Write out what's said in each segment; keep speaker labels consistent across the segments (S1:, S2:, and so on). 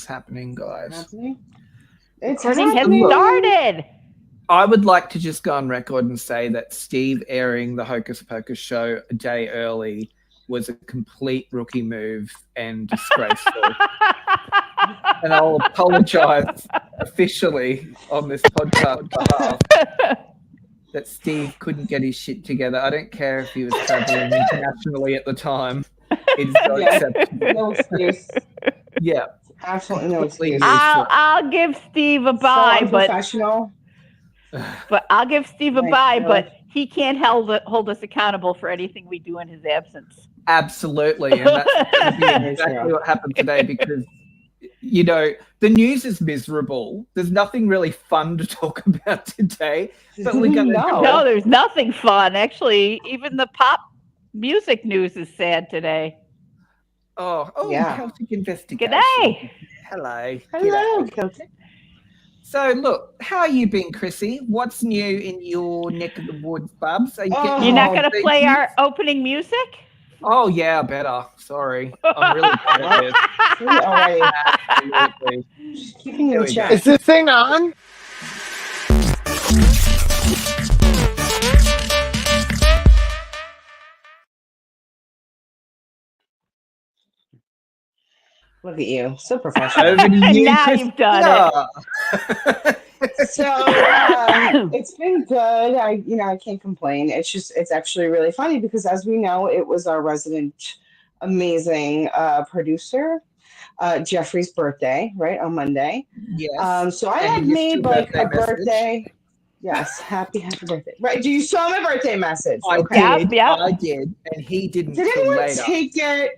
S1: happening, guys.
S2: It's
S3: Recording has
S2: happening.
S3: started.
S1: I would like to just go on record and say that Steve airing the Hocus Pocus show a day early was a complete rookie move and disgraceful. And I'll apologise officially on this podcast behalf that Steve couldn't get his shit together. I don't care if he was travelling internationally at the time. It's not acceptable.
S2: No excuse.
S1: Yeah.
S2: Absolutely no excuse.
S3: I'll give Steve a bye,
S2: So unprofessional.
S3: but I'll give Steve a
S2: Right,
S3: bye,
S2: really.
S3: but he can't hold us accountable for anything we do in his absence.
S1: Absolutely. And that's going to be exactly what happened today because, you know, the news is miserable. There's nothing really fun to talk about today. But we're going to
S3: No, there's nothing fun. Actually, even the pop music news is sad today.
S1: Oh,
S2: Yeah.
S1: Celtic investigation.
S3: G'day.
S1: Hello.
S2: Hello,
S1: G'day.
S2: Celtic.
S1: So, look, how you been, Chrissy? What's new in your neck of the woods, Bubs? Are you getting
S3: You're not
S1: more
S3: going to play
S1: beaches?
S3: our opening music?
S1: Oh, yeah, better. Sorry. I'm really bad at this.
S2: Alrighty.
S1: Absolutely.
S2: Just keeping
S1: Here
S2: in
S1: we
S2: check.
S1: go.
S4: Is this thing on?
S2: Look at you, so professional.
S1: Over to you,
S3: Now you've done
S1: it.
S2: So it's been good. I can't complain. It's actually really funny because, as we know, it was our resident amazing producer Jeffrey's birthday, right, on Monday.
S1: Yes.
S2: So I
S1: And
S2: had
S1: you
S2: made
S1: missed
S2: like
S1: your
S2: a birthday. Yes, happy birthday. Right? Do you saw my birthday message?
S1: I
S2: Okay.
S1: did.
S3: Yep.
S1: I did. And he didn't
S2: Did
S1: till
S2: anyone
S1: later.
S2: take it?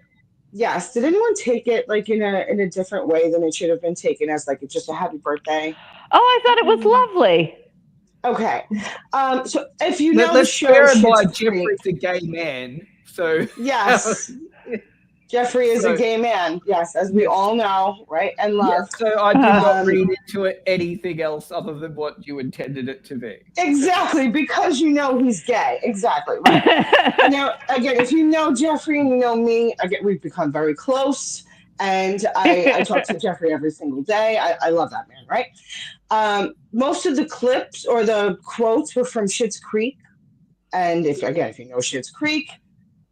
S2: Yes. Did anyone take it like in a different way than it should have been taken as like just a happy birthday?
S3: Oh, I thought it was lovely.
S2: Okay. So if you know the
S1: Let's
S2: show,
S1: clarify
S2: Schitt's Creek-
S1: Jeffrey's a gay man. So
S2: Yes. Jeffrey is a gay man. Yes, as we all know, right? And
S1: yeah,
S2: love.
S1: so I did not read into it anything else other than what you intended it to be.
S2: Exactly, because you know he's gay. Exactly. Right. Now, again, if you know Jeffrey and you know me, again, we've become very close. And I talk to Jeffrey every single day. I love that man, right? Most of the clips or the quotes were from Schitt's Creek. And if you know Schitt's Creek,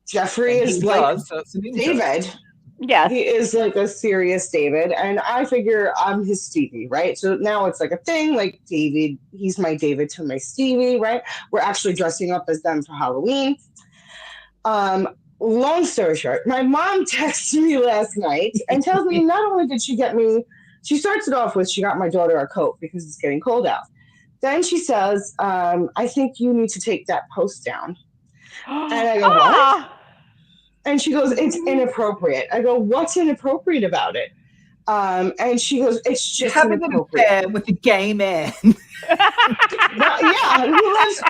S2: Jeffrey
S1: And
S2: is
S1: he
S2: like
S1: does, so it's an interest.
S2: David.
S3: Yes.
S2: He is like a serious David. And I figure I'm his Stevie, right? So now it's like a thing, like David, he's my David to my Stevie, right? We're actually dressing up as them for Halloween. Long story short, my mom texted me last night and tells me not only did she get me, she starts it off with she got my daughter a coat because it's getting cold out. Then she says, I think you need to take that post down. And I go, what? And she goes, it's inappropriate. I go, what's inappropriate about it? And she goes, it's just
S1: having an
S2: inappropriate.
S1: affair with a gay man.
S2: Yeah, he lives,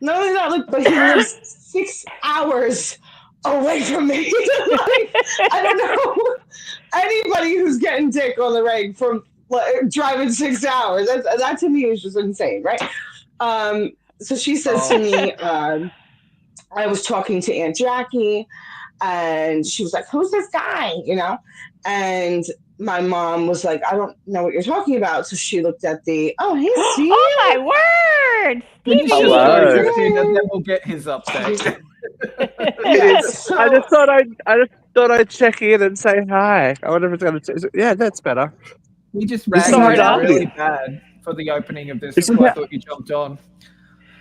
S2: not only that, like, but he lives 6 hours away from me. Like, I don't know anybody who's getting dick on the ring from driving 6 hours. That to me is just insane, right? So she says to me, I was talking to Aunt Jackie, and she was like, who's this guy? You know? And my mom was like, I don't know what you're talking about. So she looked at hey, Steve.
S3: Oh, my word. Stevie.
S4: Hello.
S1: And then we'll get his update.
S2: Yeah, so,
S4: I just thought I'd check in and say hi. I wonder if it's going to. Yeah, that's better.
S1: We just
S4: This
S1: ran
S4: is
S1: you
S4: how
S1: really bad for the opening of this.
S4: This
S1: That's
S4: is
S1: why I
S4: how-
S1: thought you jumped on.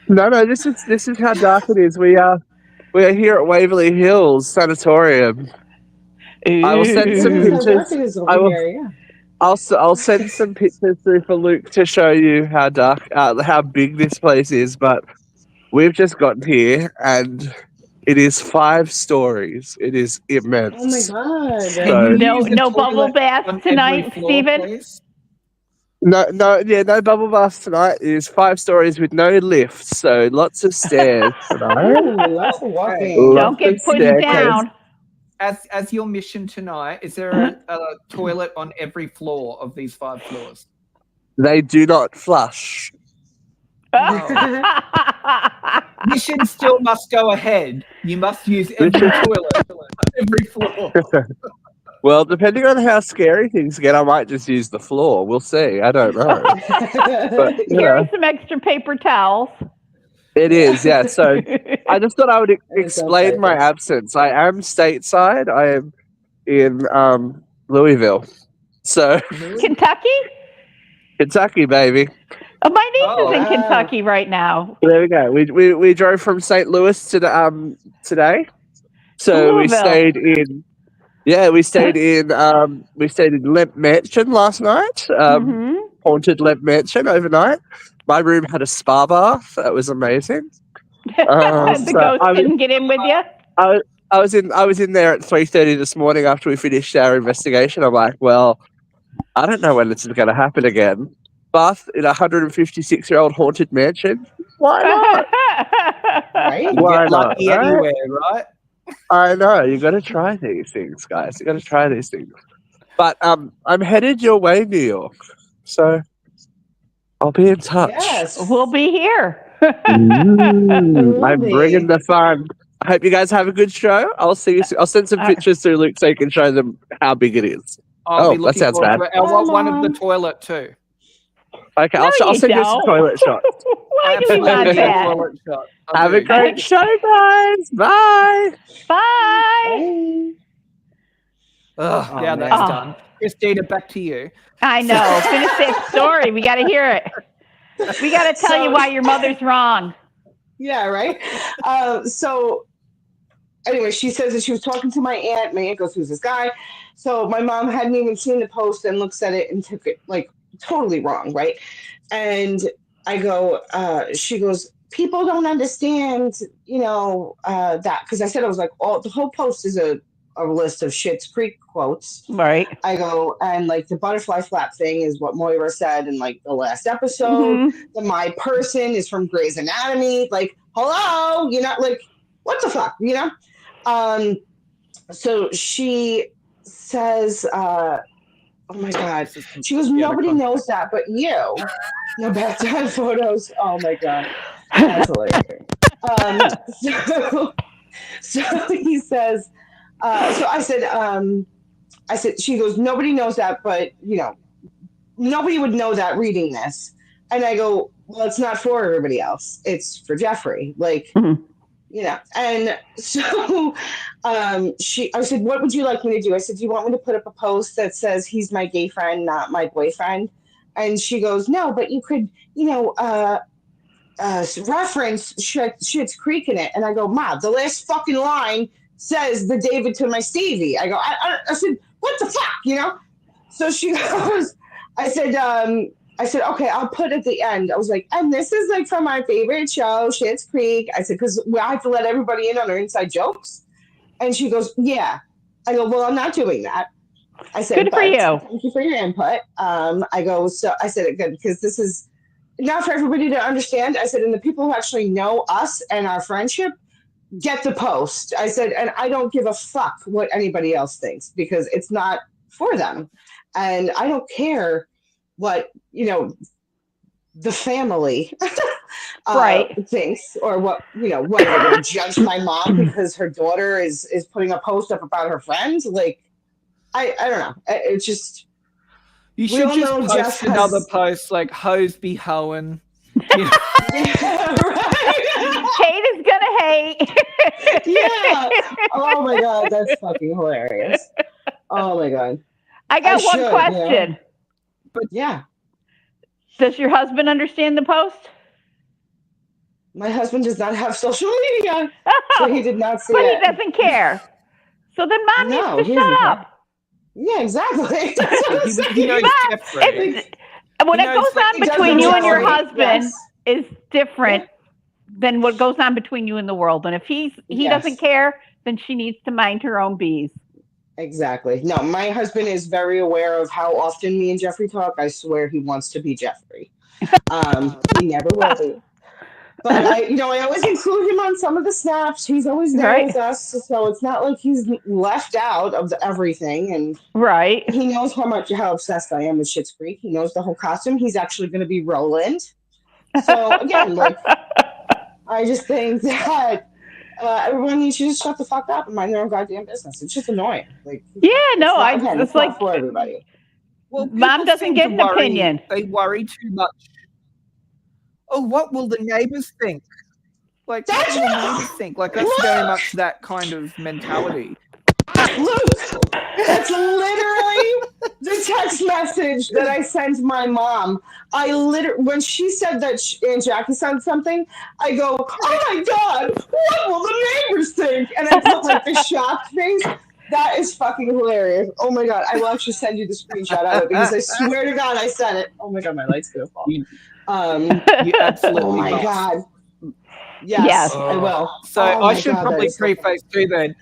S4: No, this is how dark it is. We are here at Waverly Hills Sanatorium. I will send some pictures. I'll send some pictures through for Luke to show you how dark, how big this place is. But we've just gotten here, and it is 5 stories. It is immense.
S2: Oh my god!
S4: So-
S3: No bubble bath
S1: on
S3: tonight,
S1: every floor,
S3: Stephen?
S1: please?
S4: No bubble baths tonight. It is 5 stories with no lifts, so lots of stairs tonight.
S2: Lots of walking.
S4: Lots
S3: Don't get
S4: of
S3: pushed
S4: staircase.
S3: down.
S1: As your mission tonight, is there a toilet on every floor of these 5 floors?
S4: They do not flush.
S1: Mission still must go ahead. You must use every toilet on every floor.
S4: Well, depending on how scary things get, I might just use the floor. We'll see. I don't know. But,
S3: Here are some extra paper towels.
S4: It is, yeah. So I just thought I would explain my
S2: perfect.
S4: absence. I am stateside. I am in Louisville. So
S3: Kentucky?
S4: Kentucky, baby.
S3: Oh, my niece is in
S2: wow.
S3: Kentucky right now.
S4: There we go. We drove from St. Louis to the today. So we
S3: Louisville.
S4: stayed in Lemp Mansion last night. Haunted Lemp Mansion overnight. My room had a spa bath. That was amazing.
S3: The ghost didn't get in with you?
S4: I was in there at 3:30 this morning after we finished our investigation. I'm like, well, I don't know when this is going to happen again. Bath in a 156-year-old haunted mansion. Why not?
S2: Right?
S4: Why
S1: Get
S4: not?
S1: lucky
S4: Right?
S1: anywhere, right?
S4: I know. You got to try these things, guys. You got to try these things. But I'm headed your way, New York. So I'll be in touch.
S2: Yes.
S3: We'll be here.
S4: I'm bringing the fun. I hope you guys have a good show. I'll see you soon. I'll send some pictures to Luke so you can show them how big it is.
S1: I'll be
S4: that
S1: looking
S4: sounds
S1: forward
S4: bad.
S1: to it. I want one of the toilet too.
S4: Okay,
S3: No,
S4: I'll send you some toilet shots.
S3: Why do you want
S1: Absolutely,
S3: that?
S1: toilet shot.
S4: Have a great show, guys. Bye.
S3: Bye.
S1: Oh, now that's done. Christina, back to you.
S3: I know. Finish that story. We got to hear it. We got to tell you why your mother's wrong.
S2: Yeah, right? So anyway, she says that she was talking to my aunt. My aunt goes, who's this guy? So my mom hadn't even seen the post and looks at it and took it like totally wrong, right? And I go, she goes, people don't understand, that. Because I said, I was like, the whole post is a list of Schitt's Creek quotes.
S3: Right.
S2: I go, and like the butterfly flap thing is what Moira said in like the last episode. The my person is from Grey's Anatomy. Like, hello, like, what the fuck, So she says, oh my God. She goes, nobody knows that but you. No bedtime photos. Oh my God. That's hilarious. So he says, so I said, she goes, nobody knows that, but nobody would know that reading this. And I go, well, it's not for everybody else. It's for Jeffrey. Like, and so I said, what would you like me to do? I said, do you want me to put up a post that says he's my gay friend, not my boyfriend? And she goes, no, but you could, reference Schitt's Creek in it. And I go, Ma, the last fucking line says the David to my Stevie. I go, I said, what the fuck, So she goes, I said, okay, I'll put at the end. I was like, and this is like from my favorite show, Schitt's Creek. I said, because I have to let everybody in on our inside jokes. And she goes, yeah. I go, well, I'm not doing that. I said,
S3: good for you.
S2: Thank you for your input. I go, so I said, good, because this is not for everybody to understand. I said, and the people who actually know us and our friendship get the post. I said, and I don't give a fuck what anybody else thinks because it's not for them. And I don't care what, the family thinks or what, what they're going to judge my mom because her daughter is putting a post up about her friends. Like, I don't know. It's just.
S1: You should just post another post like hoes be hoeing.
S2: Yeah, right.
S3: Kate is gonna hate.
S2: Yeah. Oh my God, that's fucking hilarious. Oh my God.
S3: I got one question.
S2: But yeah.
S3: Does your husband understand the post?
S2: My husband does not have social media, so he did not see
S3: but
S2: it.
S3: But he doesn't care. So then Mom needs to shut up.
S2: Yeah, exactly.
S1: he knows Jeffrey.
S3: When it goes on between you and your husband is different than what goes on between you and the world. And if he doesn't care, then she needs to mind her own bees.
S2: Exactly. No, my husband is very aware of how often me and Jeffrey talk. I swear he wants to be Jeffrey. He never will be. But I always include him on some of the snaps. He's always there with us, so it's not like he's left out of everything. And he knows how obsessed I am with Schitt's Creek. He knows the whole costume. He's actually going to be Roland. So again, like I just think that everyone needs to just shut the fuck up and mind their own goddamn business. It's just annoying. Like,
S3: it's
S2: not for everybody.
S1: Well,
S3: Mom doesn't get an opinion.
S1: They worry too much. Oh, what will the neighbors think? Like, what will the neighbors think? Like, that's very much that kind of mentality.
S2: Luke, that's literally the text message that I sent my mom. When she said that Aunt Jackie said something, I go, "Oh my god, what will the neighbors think?" And I put like the shocked face. That is fucking hilarious. Oh my god, I will actually send you the screenshot of it because I swear to God I sent it. Oh my god, my light's gonna fall.
S1: You absolutely.
S2: Oh my god. Yes, I will.
S1: So I should probably preface too then.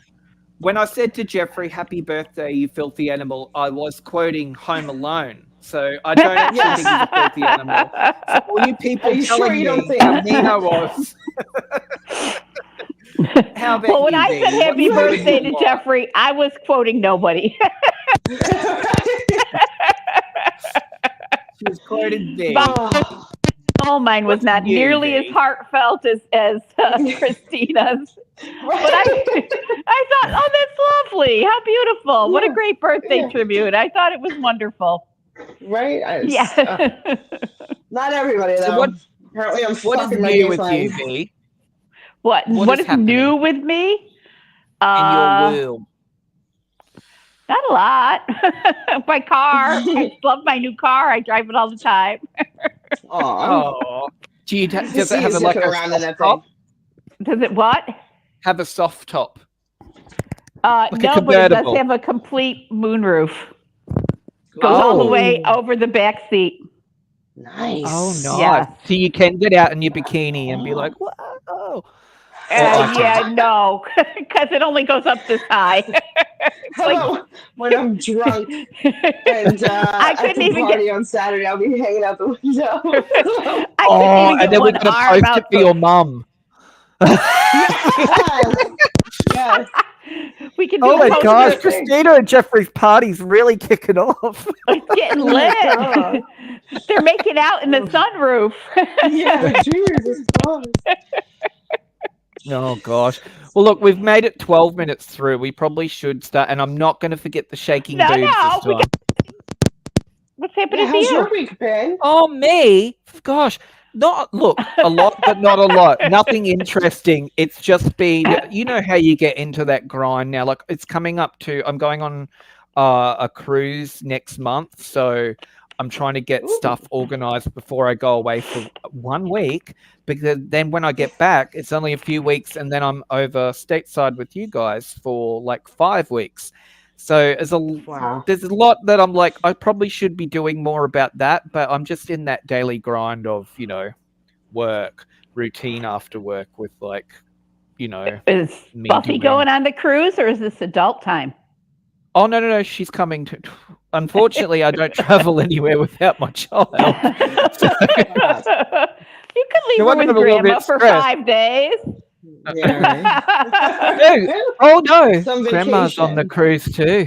S1: When I said to Jeffrey, "Happy birthday, you filthy animal," I was quoting Home Alone. So I don't actually think he's a filthy animal. So all you people telling me how mean I was. How about
S3: well, when
S1: you,
S3: I
S1: Dee?
S3: said happy birthday to Jeffrey, I was quoting nobody.
S1: She was quoting Dee.
S3: Oh, mine was not nearly as heartfelt as Christina's. But I thought, oh, that's lovely. How beautiful. What a great birthday tribute. I thought it was wonderful.
S2: Right?
S3: Yeah.
S2: Not everybody, though.
S1: So
S2: apparently, I'm
S1: what is new with you, Bea?
S3: What is new with me?
S1: In your world?
S3: Not a lot. My car. I love my new car. I drive it all the time.
S2: Oh.
S1: Does it have a soft top?
S3: Does it what?
S1: Have a soft top?
S3: No, but it does have a complete moonroof. Goes all the way over the back seat.
S2: Nice.
S1: Oh, nice.
S3: Yeah.
S1: So you can get out in your bikini and be like, whoa.
S3: No, because it only goes up this high.
S2: When I'm drunk and
S3: I couldn't even
S2: party on Saturday, I'll be hanging out the window.
S1: And then we're going to post it for your mum.
S2: Yes.
S3: We can do
S1: oh my gosh, Christina and Jeffrey's party's really kicking off.
S3: It's getting lit. They're making out in the sunroof.
S2: Yeah, Jesus Christ.
S1: Oh gosh. Well, look, we've made it 12 minutes through. We probably should start, and I'm not going to forget the shaking boobs this time.
S3: What's happening to
S2: how's
S3: you?
S2: your week, Ben?
S1: Oh, me? Gosh. A lot, but not a lot. Nothing interesting. It's just been, you know how you get into that grind now. Like, it's coming up to, I'm going on a cruise next month, so I'm trying to get stuff organized before I go away for 1 week, because then when I get back, it's only a few weeks, and then I'm over stateside with you guys for like 5 weeks. So there's a lot that I'm like, I probably should be doing more about that, but I'm just in that daily grind of, work, routine after work with like,
S3: Is Buffy going on the cruise, or is this adult time?
S1: Oh, no. She's coming to... Unfortunately, I don't travel anywhere without my child. So...
S3: You could leave her with Grandma for 5 days.
S2: Yeah.
S1: No. Grandma's on the cruise too.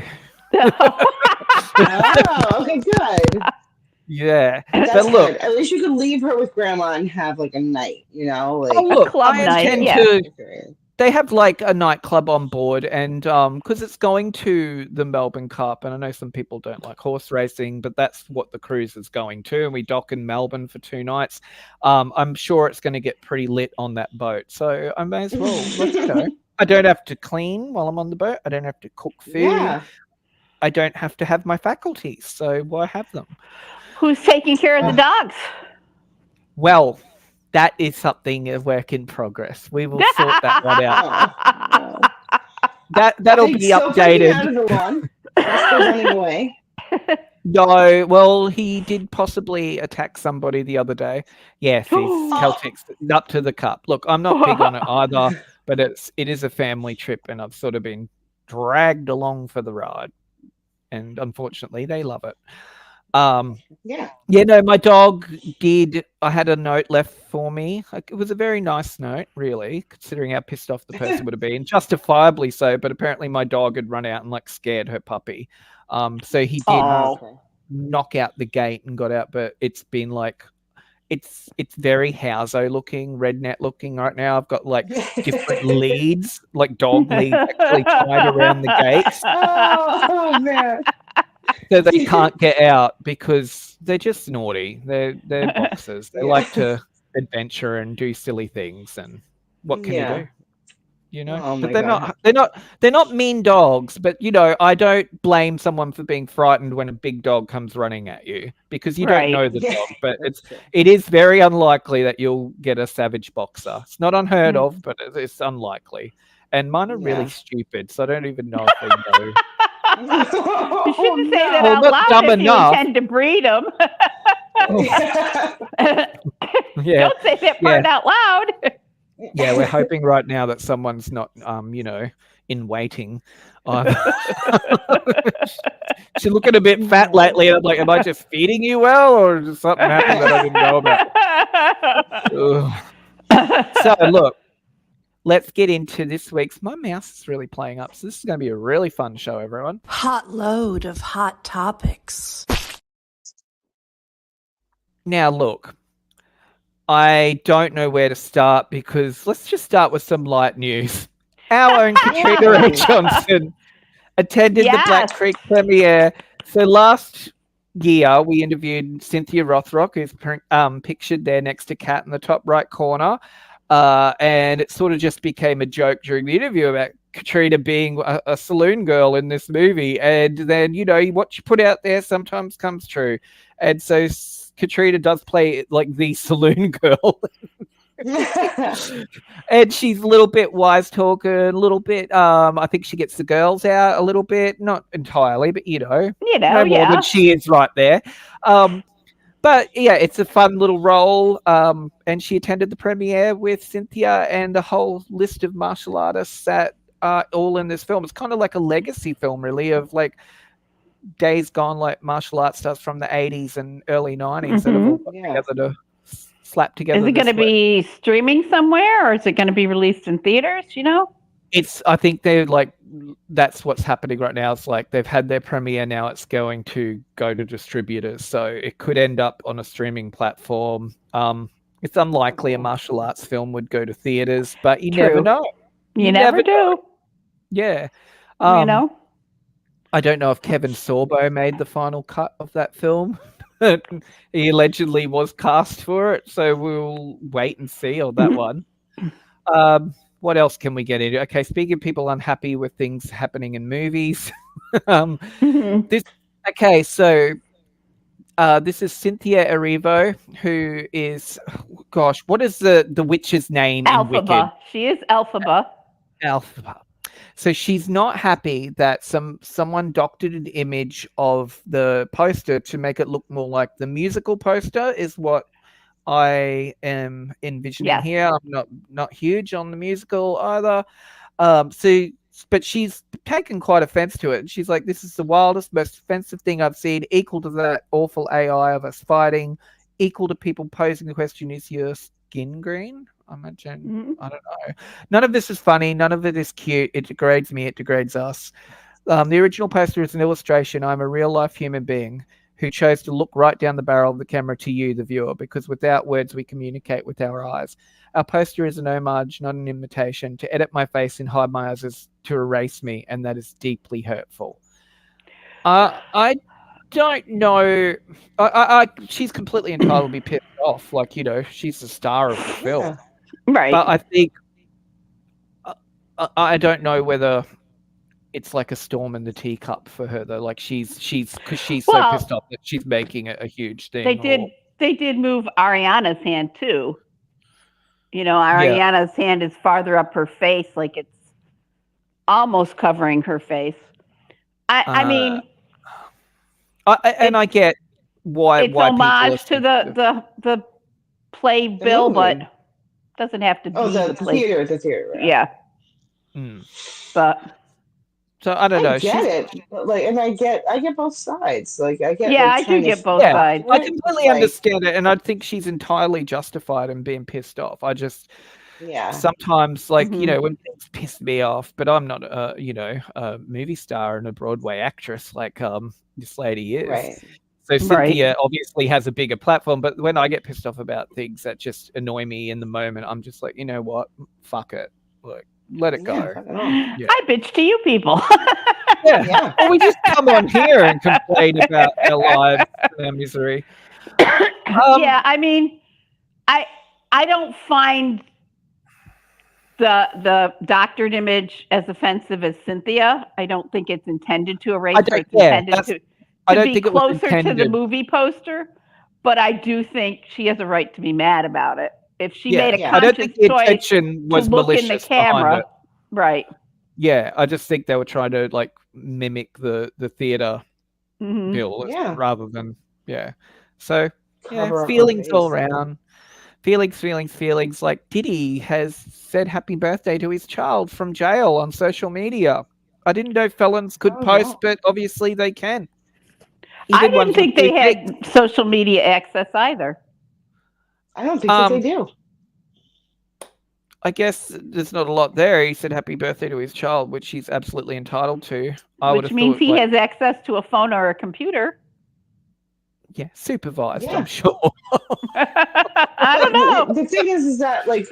S2: Okay, good.
S1: Yeah.
S2: That's
S1: but look,
S2: good. At least you could leave her with Grandma and have like a night, like
S3: a club night.
S1: They have like a nightclub on board, and because it's going to the Melbourne Cup, and I know some people don't like horse racing, but that's what the cruise is going to, and we dock in Melbourne for 2 nights. I'm sure it's going to get pretty lit on that boat, so I may as well. I don't have to clean while I'm on the boat. I don't have to cook food.
S2: Yeah.
S1: I don't have to have my faculties, so why have them?
S3: Who's taking care of the dogs?
S1: Well, that is something a work in progress. We will sort that one out. That'll be updated.
S2: Out of the lawn. Still running away.
S1: No, well, he did possibly attack somebody the other day. Yes, he's Celtics up to the cup. Look, I'm not big on it either, but it is a family trip, and I've sort of been dragged along for the ride, and unfortunately, they love it. My dog did. I had a note left for me. It was a very nice note, really, considering how pissed off the person would have been, justifiably so. But apparently, my dog had run out and scared her puppy. So he did knock out the gate and got out. But it's been it's very Houso looking, redneck looking right now. I've got like different leads, like dog leads actually tied around the gates.
S2: Oh man.
S1: So they can't get out because they're just naughty. They're boxers. They like to adventure and do silly things. And what can you do? You know,
S2: Oh
S1: but
S2: my God.
S1: they're not mean dogs. But you know, I don't blame someone for being frightened when a big dog comes running at you because you don't know the dog. But it is very unlikely that you'll get a savage boxer. It's not unheard of, but it's unlikely. And mine are really stupid, so I don't even know if they know.
S3: You shouldn't say that out loud if you intend to breed them. Don't say that part out loud.
S1: Yeah, we're hoping right now that someone's not, you know, in waiting. She's looking a bit fat lately. And I'm like, am I just feeding you well, or is something happened that I didn't know about? So look, let's get into this week's. My mouse is really playing up, so this is going to be a really fun show, everyone.
S5: Hot load of hot topics.
S1: Now, look, I don't know where to start because let's just start with some light news. Our own Katrina Ray Johnson attended the Black Creek premiere. So last year, we interviewed Cynthia Rothrock, who's pictured there next to Kat in the top right corner. And it sort of just became a joke during the interview about Katrina being a saloon girl in this movie. And then, you know, what you put out there sometimes comes true. And so Katrina does play like the saloon girl. And she's a little bit wise talking, a little bit, I think she gets the girls out a little bit, not entirely, but no more than she is right there. But yeah, it's a fun little role. And she attended the premiere with Cynthia and a whole list of martial artists that are all in this film. It's kind of like a legacy film, really, of like days gone, like martial arts stars from the 80s and early 90s that have all got together to slap together.
S3: Is it going to be streaming somewhere, or is it going to be released in theaters? You know?
S1: I think they're like, that's what's happening right now. It's like they've had their premiere, now it's going to go to distributors. So it could end up on a streaming platform. It's unlikely a martial arts film would go to theaters, but you never know.
S3: You never do.
S1: Know. Yeah.
S3: You know?
S1: I don't know if Kevin Sorbo made the final cut of that film. He allegedly was cast for it, so we'll wait and see on that one. What else can we get into? Okay, speaking of people unhappy with things happening in movies, this is Cynthia Erivo, who is, what is the witch's name in Wicked?
S3: She is Elphaba.
S1: So she's not happy that someone doctored an image of the poster to make it look more like the musical poster, is what I am envisioning here. I'm not huge on the musical either. But she's taken quite offense to it. She's like, this is the wildest, most offensive thing I've seen, equal to that awful AI of us fighting, equal to people posing the question, is your skin green? I imagine. I don't know. None of this is funny. None of it is cute. It degrades me. It degrades us. The original poster is an illustration. I'm a real-life human being who chose to look right down the barrel of the camera to you, the viewer, because without words, we communicate with our eyes. Our poster is an homage, not an imitation. To edit my face and hide my eyes is to erase me, and that is deeply hurtful. I don't know. She's completely entitled to be pissed off. Like, you know, she's the star of the film.
S3: Right.
S1: But I think I don't know whether it's like a storm in the teacup for her though. Like she's because she's so pissed off that she's making it a huge thing.
S3: They did move Ariana's hand too. You know, Ariana's hand is farther up her face, like it's almost covering her face. I mean,
S1: I get why
S3: it's homage to the playbill, but doesn't have to be
S2: the theater, right?
S3: Yeah. But
S1: so I don't know.
S2: I get it, like, and I get both sides. Like, I get.
S3: Yeah,
S2: like,
S3: I do get both sides.
S1: I completely understand it, and I think she's entirely justified in being pissed off. I just, sometimes, like, you know, when things piss me off, but I'm not a movie star and a Broadway actress like this lady is.
S2: Right.
S1: So Cynthia obviously has a bigger platform, but when I get pissed off about things that just annoy me in the moment, I'm just like, you know what? Fuck it. Like, let it go.
S3: Yeah. I bitch to you people.
S1: Yeah. Well, we just come on here and complain about our lives and our misery.
S3: Yeah, I mean, I don't find the doctored image as offensive as Cynthia. I don't think it's intended to erase her. It's intended to be closer to the movie poster. But I do think she has a right to be mad about it. If she made a conscious choice to look in the camera, right?
S1: Yeah, I just think they were trying to like mimic the theater bill rather than So feelings all around. Feelings. Like Diddy has said happy birthday to his child from jail on social media. I didn't know felons could post, but obviously they can.
S3: I didn't think they had social media access either.
S2: I don't think that they do.
S1: I guess there's not a lot there. He said happy birthday to his child, which he's absolutely entitled to.
S3: Which means he has access to a phone or a computer.
S1: Yeah, supervised, I'm sure.
S3: I don't know.
S2: The thing is that, like,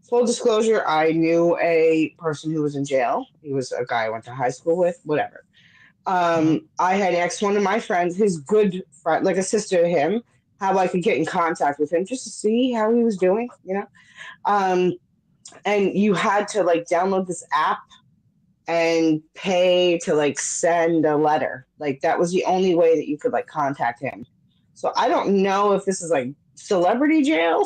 S2: full disclosure, I knew a person who was in jail. He was a guy I went to high school with, whatever. I had asked one of my friends, his good friend, like a sister to him, how I could get in contact with him just to see how he was doing, you know? And you had to, like, download this app and pay to, like, send a letter. Like, that was the only way that you could, like, contact him. So I don't know if this is, like, celebrity jail.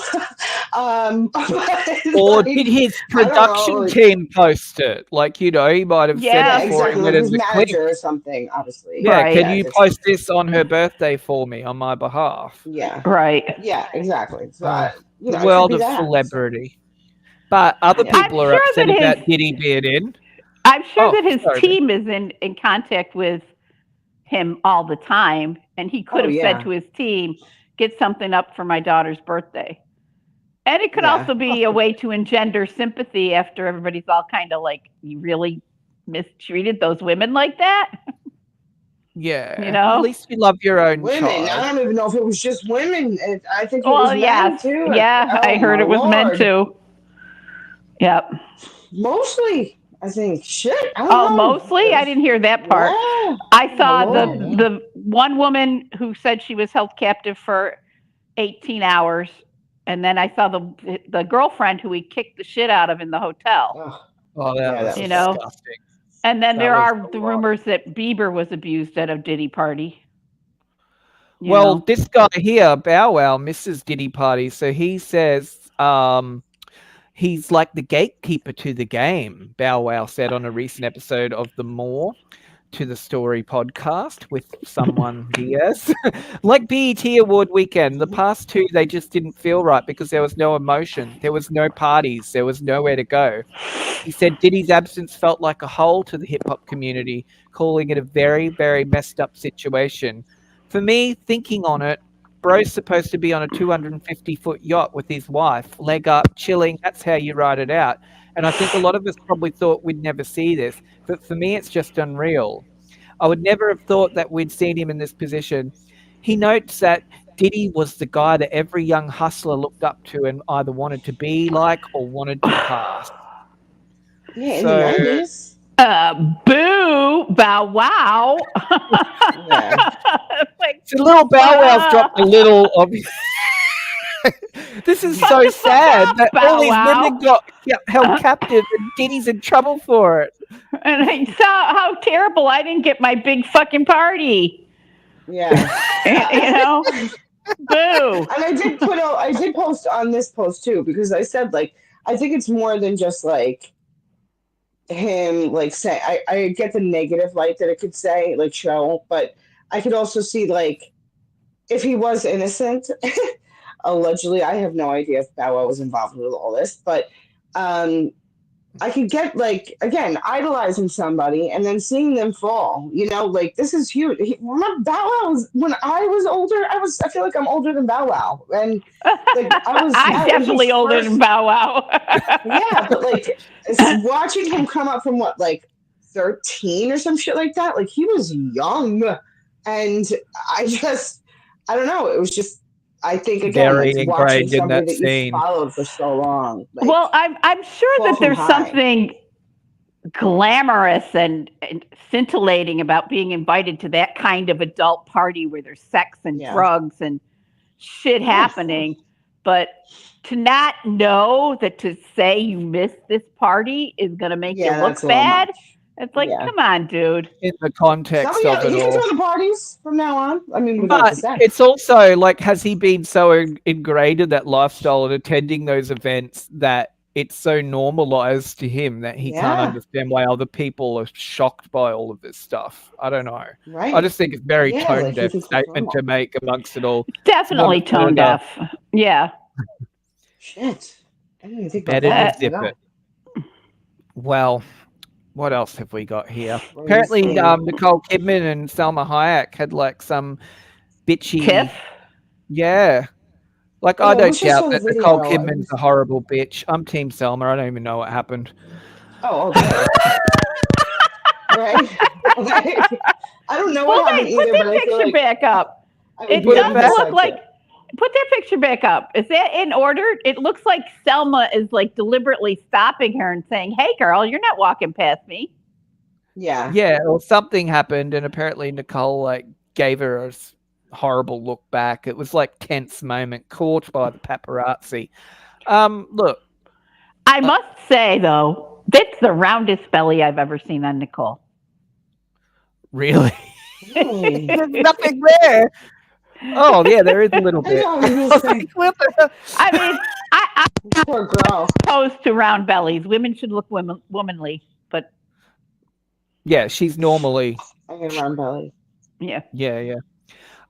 S1: Or did his production team post it? Like, you know, he might have said before
S2: exactly, like his manager or something, obviously.
S1: Yeah, can you post this on her birthday for me on my behalf?
S2: Yeah.
S3: Right.
S2: Yeah, exactly. So,
S1: the world of celebrity. But other people are upset about Diddy being in.
S3: I'm sure that his team is in contact with him all the time, and he could have said to his team, get something up for my daughter's birthday. And it could also be a way to engender sympathy after everybody's all kind of like, you really mistreated those women like that?
S1: Yeah.
S3: You know?
S1: At least you love your own
S2: women.
S1: child.
S2: I don't even know if it was just women. I think it was men too.
S3: Yeah, I heard it was men too. Yep.
S2: Mostly. I think shit. I don't know.
S3: Mostly? I didn't hear that part.
S2: Yeah.
S3: I saw the one woman who said she was held captive for 18 hours, and then I saw the girlfriend who he kicked the shit out of in the hotel.
S1: Oh, that was disgusting.
S3: And then there are the rumors that Bieber was abused at a Diddy party.
S1: Well, this guy here, Bow Wow, misses Diddy party, so he says he's like the gatekeeper to the game, Bow Wow said on a recent episode of the More to the Story podcast with someone Diaz. Like BET Award weekend, the past two, they just didn't feel right because there was no emotion. There was no parties. There was nowhere to go. He said Diddy's absence felt like a hole to the hip-hop community, calling it a very, very messed up situation. For me, thinking on it, bro's supposed to be on a 250-foot yacht with his wife, leg up, chilling. That's how you ride it out. And I think a lot of us probably thought we'd never see this. But for me, it's just unreal. I would never have thought that we'd seen him in this position. He notes that Diddy was the guy that every young hustler looked up to and either wanted to be like or wanted to pass.
S2: Yeah, in the 90s.
S3: Boo, Bow Wow.
S1: So little Bow Wow's dropped a little of. This is so sad that all these women got held captive and Diddy's in trouble for it.
S3: And I saw how terrible I didn't get my big fucking party.
S2: Yeah.
S3: You know? Boo.
S2: And I did post on this post too, because I said, like, I think it's more than just like him, like, say, I get the negative light that it could say, like, show, but I could also see, like, if he was innocent, allegedly, I have no idea if Bow Wow was involved with all this, but I could get, like, again, idolizing somebody and then seeing them fall, you know, like, this is huge. Remember Bow Wow was, when I was older, I feel like I'm older than Bow Wow. And like,
S3: I'm definitely older than Bow Wow.
S2: Yeah, but like, watching him come up from what, like 13 or some shit like that, like, he was young. And I don't know. It was just, I think, again,
S1: Very
S2: like watching
S1: ingrained in
S2: somebody
S1: that
S2: that
S1: scene.
S2: you followed for so long. Like,
S3: well, I'm sure
S2: fall
S3: that
S2: from
S3: there's
S2: high.
S3: something glamorous and scintillating about being invited to that kind of adult party where there's sex and drugs and shit happening. But to not know that to say you missed this party is going to make you look bad, it's like, come on, dude.
S1: In the context of it
S2: you
S1: all.
S2: can throw the parties from now on. I mean,
S1: but it's also like, has he been so ingrained in that lifestyle and attending those events that it's so normalized to him that he can't understand why other people are shocked by all of this stuff? I don't know.
S2: Right.
S1: I just think it's very tone deaf statement to make amongst it all.
S3: Definitely tone deaf. Yeah.
S2: Shit. I didn't even think
S1: Better
S2: about
S1: to zip
S2: that.
S1: it. Well, what else have we got here? Apparently, Nicole Kidman and Salma Hayek had like some bitchy
S3: tiff.
S1: Yeah. Like, I don't doubt that Nicole Kidman's a horrible bitch. I'm Team Selma. I don't even know what happened.
S2: Oh, okay. Right? I don't know what happened either,
S3: but I feel like... back up. It does look like... Put that picture back up. Is that in order? It looks like Selma is like deliberately stopping her and saying, hey, girl, you're not walking past me.
S2: Yeah.
S1: Yeah, or something happened, and apparently Nicole like gave her a horrible look back. It was like tense moment, caught by the paparazzi. Look,
S3: I must say though, that's the roundest belly I've ever seen on Nicole.
S1: Really? There's nothing there. Oh yeah, there is a little bit.
S3: I mean, I
S2: poor girl.
S3: Opposed to round bellies. Women should look womanly, but
S1: yeah, she's normally
S2: I get round belly.
S3: Yeah.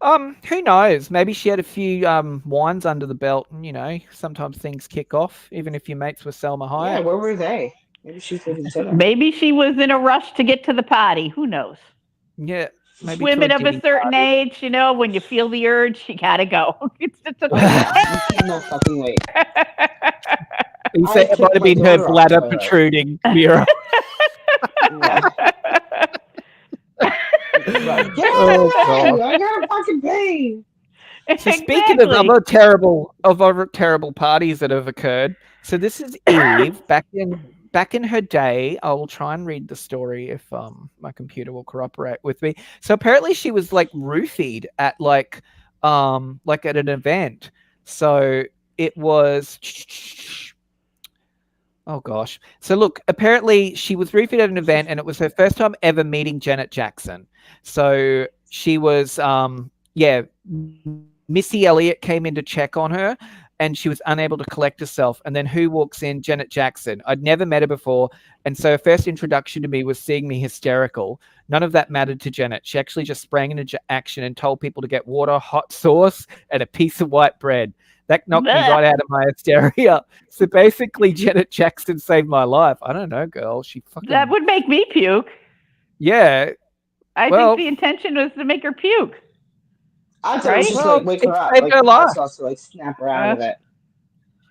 S1: Who knows? Maybe she had a few wines under the belt, and you know, sometimes things kick off, even if your mates were Salma Hayek.
S2: Yeah, where were they? Maybe she didn't say that.
S3: Maybe she was in a rush to get to the party. Who knows?
S1: Yeah. Maybe
S3: women of a certain age, you know, when you feel the urge, you gotta go. It's just a
S2: you cannot fucking wait.
S1: You say it might have been her bladder protruding, Mira.
S2: I gotta fucking pay.
S1: So speaking of other terrible parties that have occurred, so this is Eve back in her day. I will try and read the story if my computer will cooperate with me. So apparently she was like roofied at like at an event. So it was oh gosh. So look, apparently she was roofied at an event, and it was her first time ever meeting Janet Jackson. So she was Missy Elliott came in to check on her, and she was unable to collect herself. And then who walks in? Janet Jackson. I'd never met her before. And so her first introduction to me was seeing me hysterical. None of that mattered to Janet. She actually just sprang into action and told people to get water, hot sauce, and a piece of white bread. That knocked me right out of my hysteria. So basically, Janet Jackson saved my life. I don't know, girl. She fucking...
S3: That would make me puke.
S1: Yeah.
S3: I think the intention was to make her puke.
S2: I thought it was just like wake her up, like hot sauce to like snap her out of it.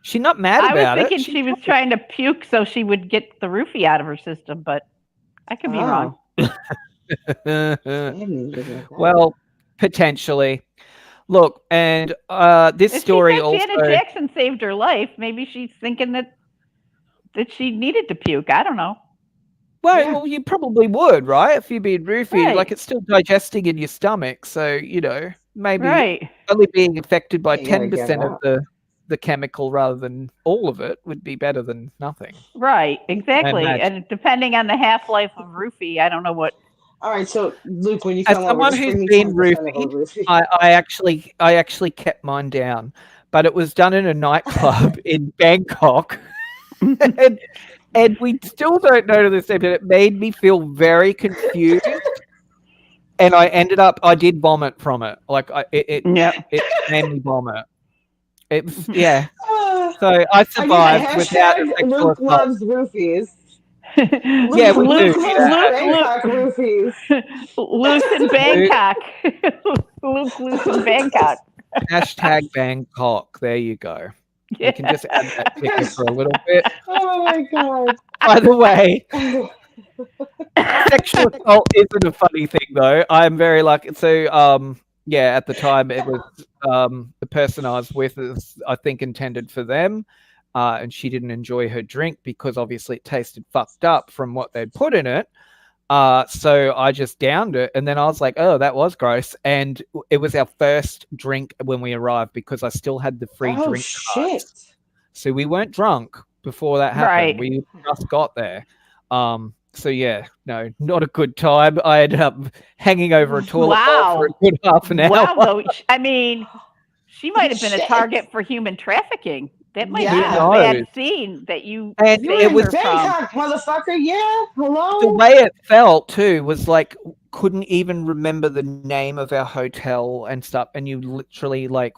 S1: She's not mad about it.
S3: I was thinking she was trying to puke so she would get the roofie out of her system, but I could be wrong.
S1: Well, potentially. Look, and this story also...
S3: Janet Jackson saved her life. Maybe she's thinking that she needed to puke. I don't know.
S1: Well, you probably would, right? If you've been roofied, like it's still digesting in your stomach. So, you know, maybe only being affected by 10% of the chemical rather than all of it would be better than nothing.
S3: Right, exactly. And depending on the half-life of roofie, I don't know what...
S2: All right, so Luke, when you
S1: as someone who's been roofied, I actually kept mine down, but it was done in a nightclub in Bangkok, and we still don't know to this day, but it made me feel very confused, and I did vomit from it. Like it made me vomit. So I survived without
S2: Luke loves roofies.
S1: Yeah, we do.
S3: Loose in Bangkok. Luke loose in Bangkok.
S1: Hashtag Bangkok. There you go. You can just add that picture for a little bit.
S2: Oh my god.
S1: By the way, Sexual assault isn't a funny thing, though. I'm very lucky. So, yeah, at the time, it was the person I was with is, I think, intended for them. And she didn't enjoy her drink because obviously it tasted fucked up from what they'd put in it. So I just downed it, and then I was like, "Oh, that was gross." And it was our first drink when we arrived because I still had the free drink cards. So we weren't drunk before that happened.
S3: Right.
S1: We just got there. So yeah, no, not a good time. I ended up hanging over a toilet bowl for a good half an hour.
S3: Wow, though, I mean, she might have been a target for human trafficking. That might be a bad scene that you.
S2: And it was Bangkok, motherfucker. Yeah, hello.
S1: The way it felt too was like couldn't even remember the name of our hotel and stuff, and you literally like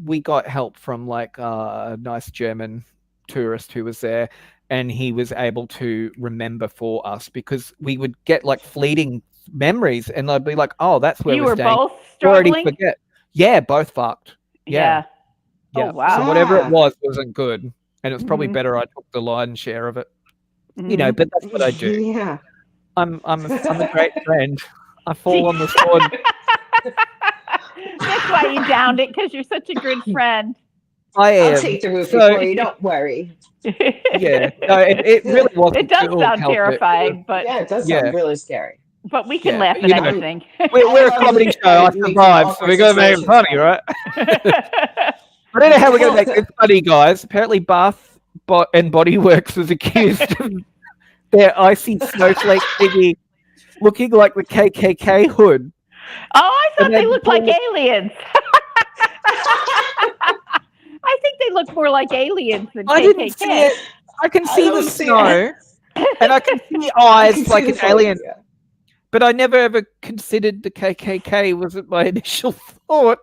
S1: we got help from like a nice German tourist who was there, and he was able to remember for us because we would get like fleeting memories, and I'd be like, "Oh, that's where
S3: you
S1: we're
S3: were
S1: staying."
S3: both struggling.
S1: Already forget. Yeah, both fucked. Yeah.
S3: Oh wow.
S1: So whatever it was wasn't good, and it was probably better I took the lion's share of it. You know, but that's what I do.
S2: Yeah.
S1: I'm a great friend. I fall on the sword.
S3: That's why you downed it, because you're such a good friend.
S1: I am.
S2: I'll take the roof for you. Don't worry.
S1: Yeah. No, it really wasn't.
S3: It does sound terrifying, but
S2: yeah, it does sound really scary.
S3: But we can laugh at anything.
S1: We're a comedy show. I survived, so we're gonna make it funny, right? I don't know how we're going to make this funny, guys. Apparently, Bath and Body Works was accused of their icy snowflake thingy looking like the KKK hood.
S3: Oh, I thought they looked like aliens. I think they look more like aliens than KKK.
S1: I didn't see it. I can see the snow, and I can see eyes like an alien. But I never ever considered the KKK. Wasn't my initial thought.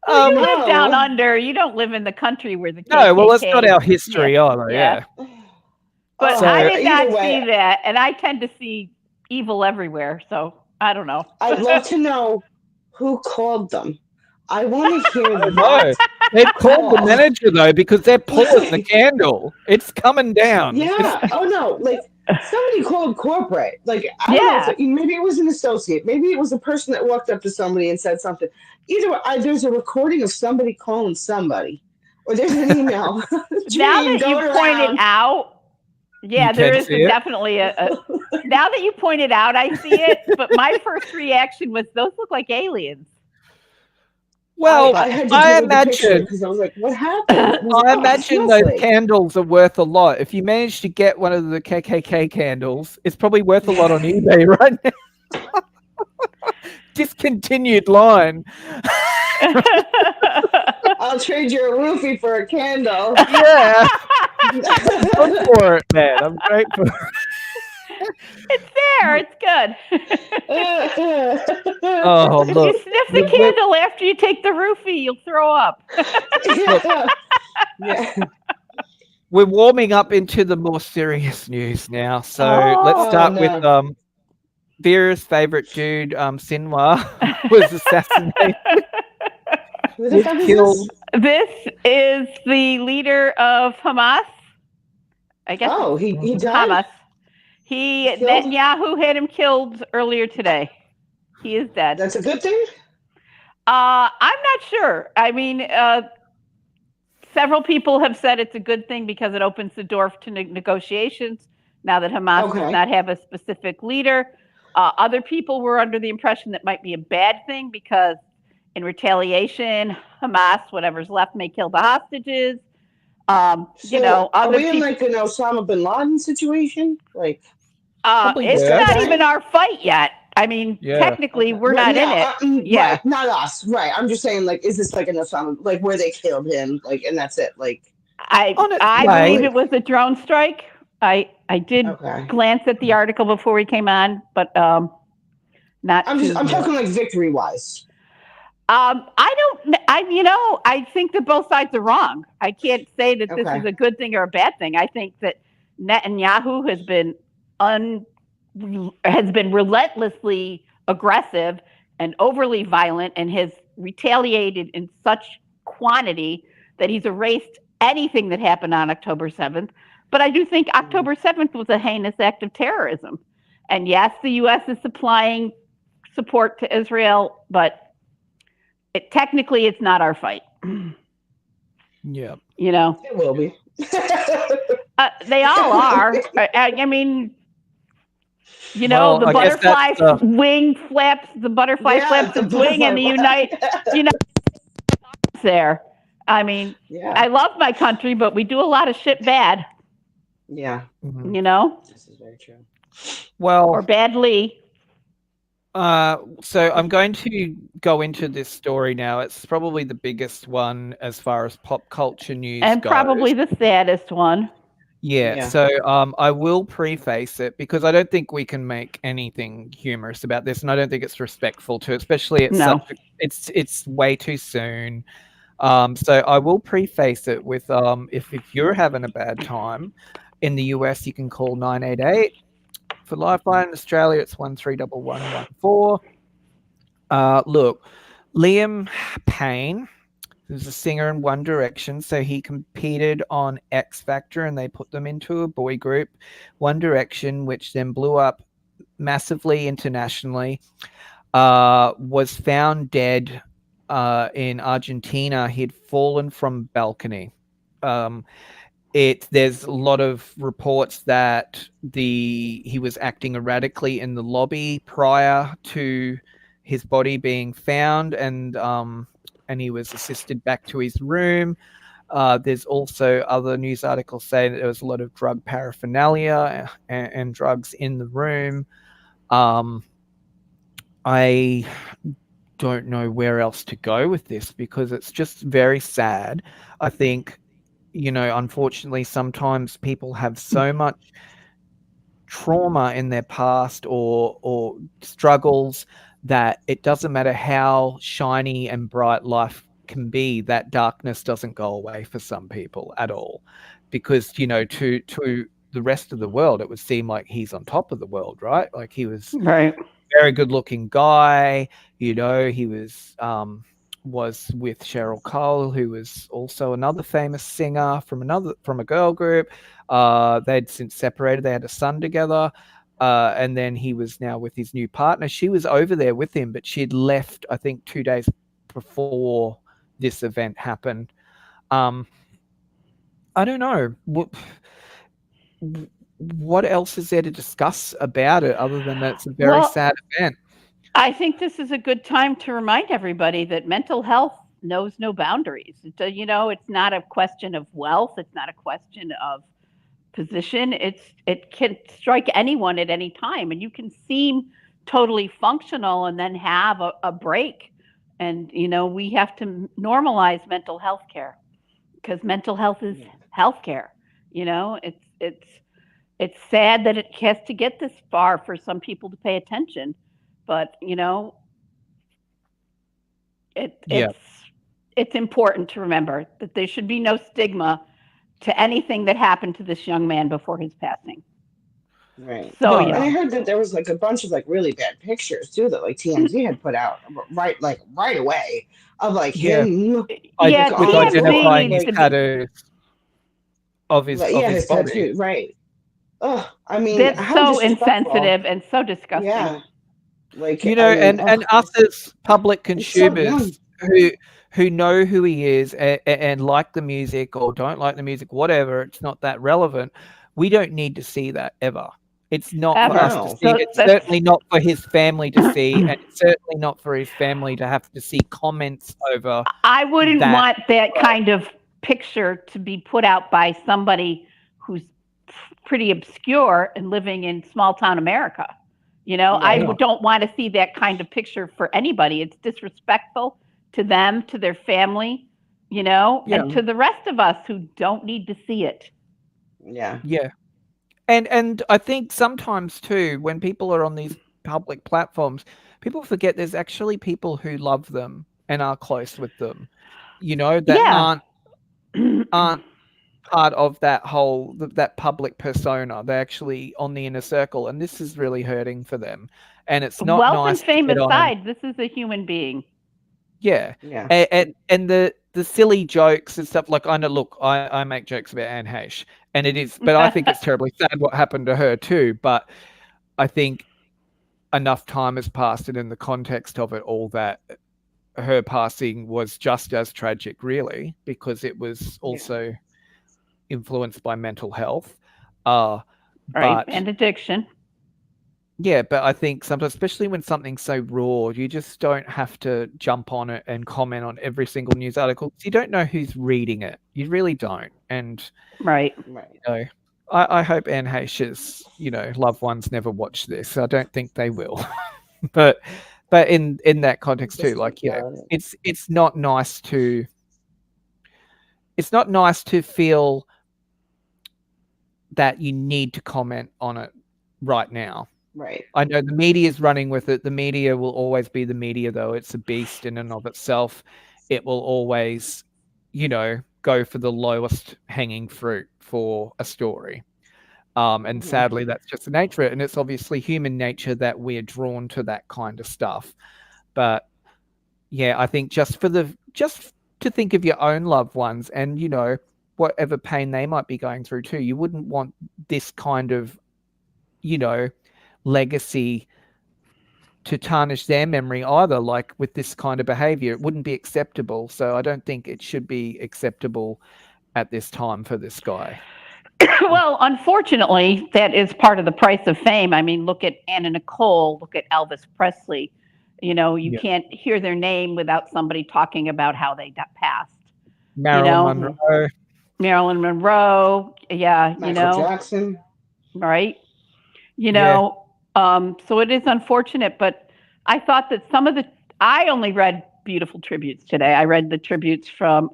S3: Well, you live down under. You don't live in the country where the KKK.
S1: No, well, it's not our history either. Yeah.
S3: But I did not see that, and I tend to see evil everywhere. So I don't know.
S2: I'd love to know who called them. I want to hear them.
S1: No, they called the manager though because they're pulling the candle. It's coming down.
S2: Yeah. Oh no, like somebody called corporate. Like I don't know. Maybe it was an associate. Maybe it was a person that walked up to somebody and said something. Either way, there's a recording of somebody calling somebody, or there's an email.
S3: Now that you pointed out, there is definitely a. Now that you pointed out, I see it. But my first reaction was, those look like aliens.
S1: Well, I imagine
S2: because I was like, "What happened?"
S1: I imagine those candles are worth a lot. If you manage to get one of the KKK candles, it's probably worth a lot on eBay right now. Discontinued line.
S2: I'll trade you a roofie for a candle.
S1: Yeah. Good for it, man. I'm grateful.
S3: It's there. It's good.
S1: Oh, look.
S3: If you sniff the candle after you take the roofie, you'll throw up.
S2: Yeah.
S1: We're warming up into the more serious news now. So let's start with Vera's favorite dude, Sinwar, was assassinated. Killed.
S3: This is the leader of Hamas. I guess.
S2: Oh, he died.
S3: Hamas. Netanyahu had him killed earlier today. He is dead.
S2: That's a good thing?
S3: I'm not sure. I mean, several people have said it's a good thing because it opens the door to negotiations now that Hamas does not have a specific leader. Other people were under the impression that might be a bad thing because in retaliation, Hamas, whatever's left, may kill the hostages. Are we
S2: in like an Osama bin Laden situation? Like,
S3: it's not even our fight yet. I mean, technically, we're not in it.
S2: Right, not us. Right. I'm just saying, like, is this like an Osama, like where they killed him, like, and that's it? Like,
S3: I believe it was a drone strike. I did glance at the article before we came on, but not.
S2: I'm talking like victory wise.
S3: I think that both sides are wrong. I can't say that this is a good thing or a bad thing. I think that Netanyahu has been relentlessly aggressive and overly violent and has retaliated in such quantity that he's erased anything that happened on October 7th. But I do think October 7th was a heinous act of terrorism. And yes, the U.S. is supplying support to Israel, but technically it's not our fight.
S1: Yeah.
S3: You know?
S2: It will be.
S3: They all are. I mean, you know, the butterfly wing flaps, the butterfly flaps its wing, and the United there. I mean, I love my country, but we do a lot of shit bad.
S2: Yeah.
S1: Mm-hmm.
S3: You know?
S2: This is very true.
S1: Well,
S3: or badly.
S1: So I'm going to go into this story now. It's probably the biggest one as far as pop culture news
S3: and
S1: goes.
S3: Probably the saddest one.
S1: Yeah. So I will preface it because I don't think we can make anything humorous about this, and I don't think it's respectful to, especially it's way too soon. So I will preface it with if you're having a bad time in the US, you can call 988. For Lifeline in Australia, it's 131114. Look, Liam Payne, who's a singer in One Direction, so he competed on X Factor, and they put them into a boy group, One Direction, which then blew up massively internationally. Was found dead in Argentina. He'd fallen from balcony. There's a lot of reports that he was acting erratically in the lobby prior to his body being found, and he was assisted back to his room. There's also other news articles saying that there was a lot of drug paraphernalia and drugs in the room. I don't know where else to go with this because it's just very sad. I think, unfortunately, sometimes people have so much trauma in their past or struggles that it doesn't matter how shiny and bright life can be, that darkness doesn't go away for some people at all. Because, to the rest of the world, it would seem like he's on top of the world, right? Like he was
S3: right.
S1: Very good looking guy. He was with Cheryl Cole, who was also another famous singer from a girl group. They'd since separated. They had a son together. And then he was now with his new partner. She was over there with him, but she'd left, I think, 2 days before this event happened. I don't know. What else is there to discuss about it other than that it's a very sad event?
S3: I think this is a good time to remind everybody that mental health knows no boundaries. It's not a question of wealth. It's not a question of position. It can strike anyone at any time, and you can seem totally functional and then have a break. And, we have to normalize mental health care because mental health is health care. It's sad that it has to get this far for some people to pay attention, but it's important to remember that there should be no stigma to anything that happened to this young man before his passing.
S2: Right.
S3: So
S2: and I heard that there was like a bunch of like really bad pictures too that like TMZ had put out right away of like him.
S1: With identifying his tattoos of his
S2: his
S1: body.
S2: tattoo, right? Oh, I mean,
S3: that's so insensitive and so disgusting.
S2: Yeah,
S1: and us as public consumers who know who he is and like the music or don't like the music, whatever, it's not that relevant. We don't need to see that ever. It's not for us to see. It's certainly not for his family to see, and it's certainly not for his family to have to see comments over.
S3: I wouldn't want that kind of picture to be put out by somebody who's pretty obscure and living in small town America. I don't want to see that kind of picture for anybody. It's disrespectful to them, to their family, and to the rest of us who don't need to see it.
S2: Yeah.
S1: Yeah. And I think sometimes too, when people are on these public platforms, people forget there's actually people who love them and are close with them, that aren't part of that public persona. They're actually on the inner circle, and this is really hurting for them. And it's not
S3: wealth
S1: nice
S3: and fame aside, this is a human being.
S1: Yeah. And the silly jokes and stuff, like I know, look, I make jokes about Anne Heche, And it is, but I think it's terribly sad what happened to her too. But I think enough time has passed, and in the context of it all, that her passing was just as tragic, really, because it was also influenced by mental health.
S3: Right,
S1: but,
S3: and addiction.
S1: Yeah, but I think sometimes, especially when something's so raw, you just don't have to jump on it and comment on every single news article. You don't know who's reading it. You really don't. And
S3: right.
S1: I hope Anne Heche's, loved ones never watch this. I don't think they will. but in that context too, it's not nice to feel that you need to comment on it right now.
S2: Right.
S1: I know the media is running with it. The media will always be the media, though. It's a beast in and of itself. It will always, go for the lowest hanging fruit for a story. And sadly, that's just the nature of it. And it's obviously human nature that we're drawn to that kind of stuff. But yeah, I think just to think of your own loved ones and, whatever pain they might be going through too, you wouldn't want this kind of, legacy to tarnish their memory either. Like with this kind of behavior, it wouldn't be acceptable. So I don't think it should be acceptable at this time for this guy.
S3: Well, unfortunately, that is part of the price of fame. I mean, look at Anna Nicole, look at Elvis Presley. You can't hear their name without somebody talking about how they got passed.
S1: Marilyn
S3: Monroe. Yeah.
S2: Michael Jackson.
S3: Right. So it is unfortunate, but I thought that I only read beautiful tributes today. I read the tributes from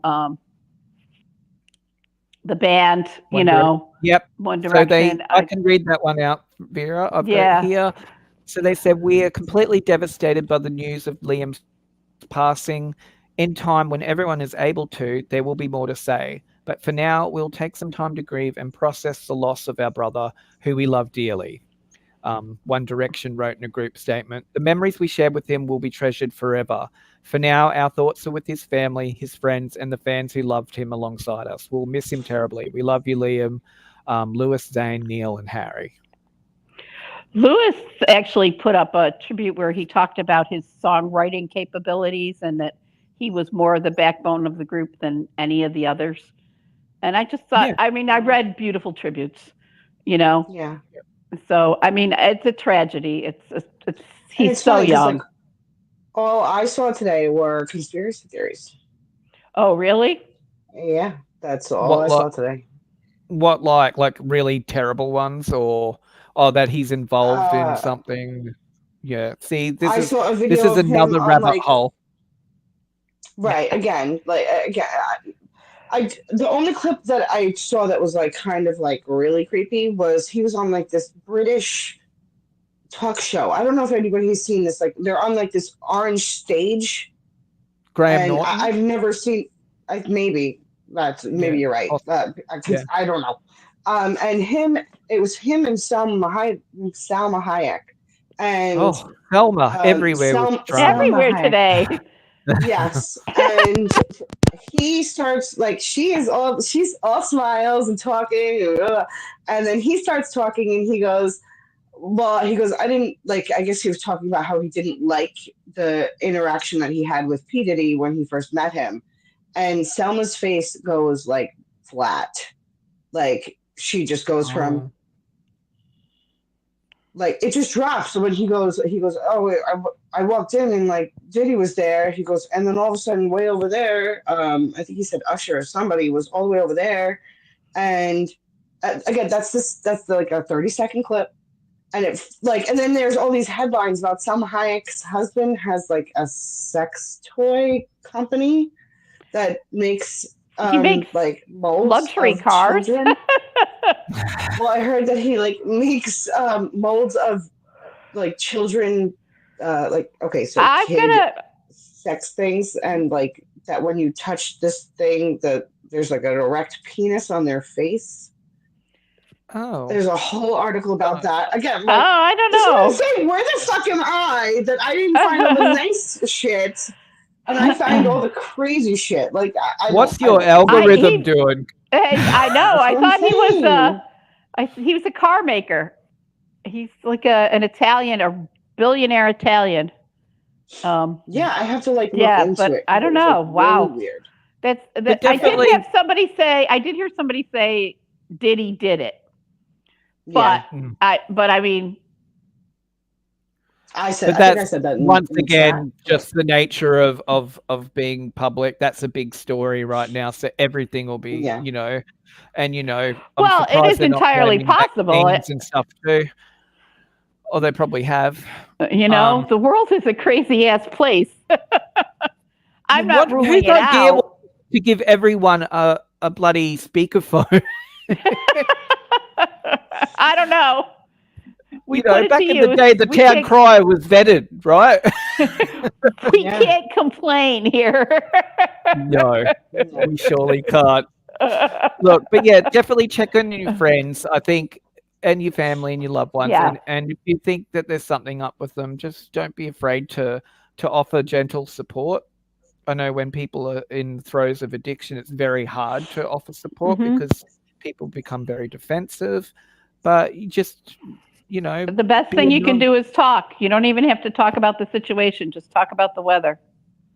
S3: the band,
S1: Yep.
S3: One Direction.
S1: So I can read that one out, Vera. I've got here. So they said, we are completely devastated by the news of Liam's passing. In time, when everyone is able to, there will be more to say. But for now, we'll take some time to grieve and process the loss of our brother, who we love dearly. One Direction wrote in a group statement, the memories we shared with him will be treasured forever. For now, our thoughts are with his family, his friends, and the fans who loved him alongside us. We'll miss him terribly. We love you, Liam. Lewis, Zane, Neil, and Harry.
S3: Lewis actually put up a tribute where he talked about his songwriting capabilities and that he was more the backbone of the group than any of the others. And I just thought, I read beautiful tributes,
S2: Yeah.
S3: So, it's a tragedy. He's so young.
S2: All I saw today were conspiracy theories.
S3: Oh, really?
S2: Yeah, that's all I saw today.
S1: What, like really terrible ones, or that he's involved in something? Yeah. See, this is another rabbit hole.
S2: Right. Again, the only clip that I saw that was kind of really creepy was he was on this British talk show. I don't know if anybody's seen this. They're on this orange stage.
S1: Graham Norton.
S2: I've never seen. Maybe you're right. I don't know. And it was him and Salma Hayek. And
S1: Selma everywhere.
S3: Everywhere today.
S2: Yes, and he starts she's all smiles and talking, and then he starts talking, and he goes, I didn't I guess he was talking about how he didn't like the interaction that he had with P. Diddy when he first met him, and Selma's face goes flat, she just goes from. It just drops. So when he goes, oh, I walked in and Diddy was there. He goes, and then all of a sudden, way over there, I think he said Usher or somebody was all the way over there. And again, that's a 30-second clip. And and then there's all these headlines about Salma Hayek's husband has a sex toy company that makes
S3: he makes
S2: molds
S3: luxury cars.
S2: Well, I heard that he makes molds of children, sex things, and that when you touch this thing, that there's an erect penis on their face.
S1: Oh,
S2: there's a whole article about that. Again,
S3: I don't know.
S2: Saying, where the fuck am I that I didn't find all the nice shit, and I find all the crazy shit?
S1: What's your algorithm doing?
S3: I know. I thought he was a car maker. He's like an Italian, a billionaire Italian.
S2: Yeah, I have to look into it.
S3: I don't know. Wow, really
S2: weird.
S3: I did hear somebody say Diddy did it, but I mean,
S2: I think I said that
S1: once again, just the nature of being public. That's a big story right now, so everything will be, and
S3: well, it is entirely possible
S1: and stuff too. Or they probably have.
S3: The world is a crazy ass place. I'm not ruling it out.
S1: To give everyone a bloody speakerphone.
S3: I don't know.
S1: Back in the day, the town crier was vetted, right?
S3: We can't complain here. No,
S1: we surely can't. Look, but yeah, definitely check on your friends, I think, and your family and your loved ones.
S3: Yeah.
S1: And if you think that there's something up with them, just don't be afraid to offer gentle support. I know when people are in throes of addiction, it's very hard to offer support because people become very defensive. But you just,
S3: the best thing you can do is talk. You don't even have to talk about the situation. Just talk about the weather.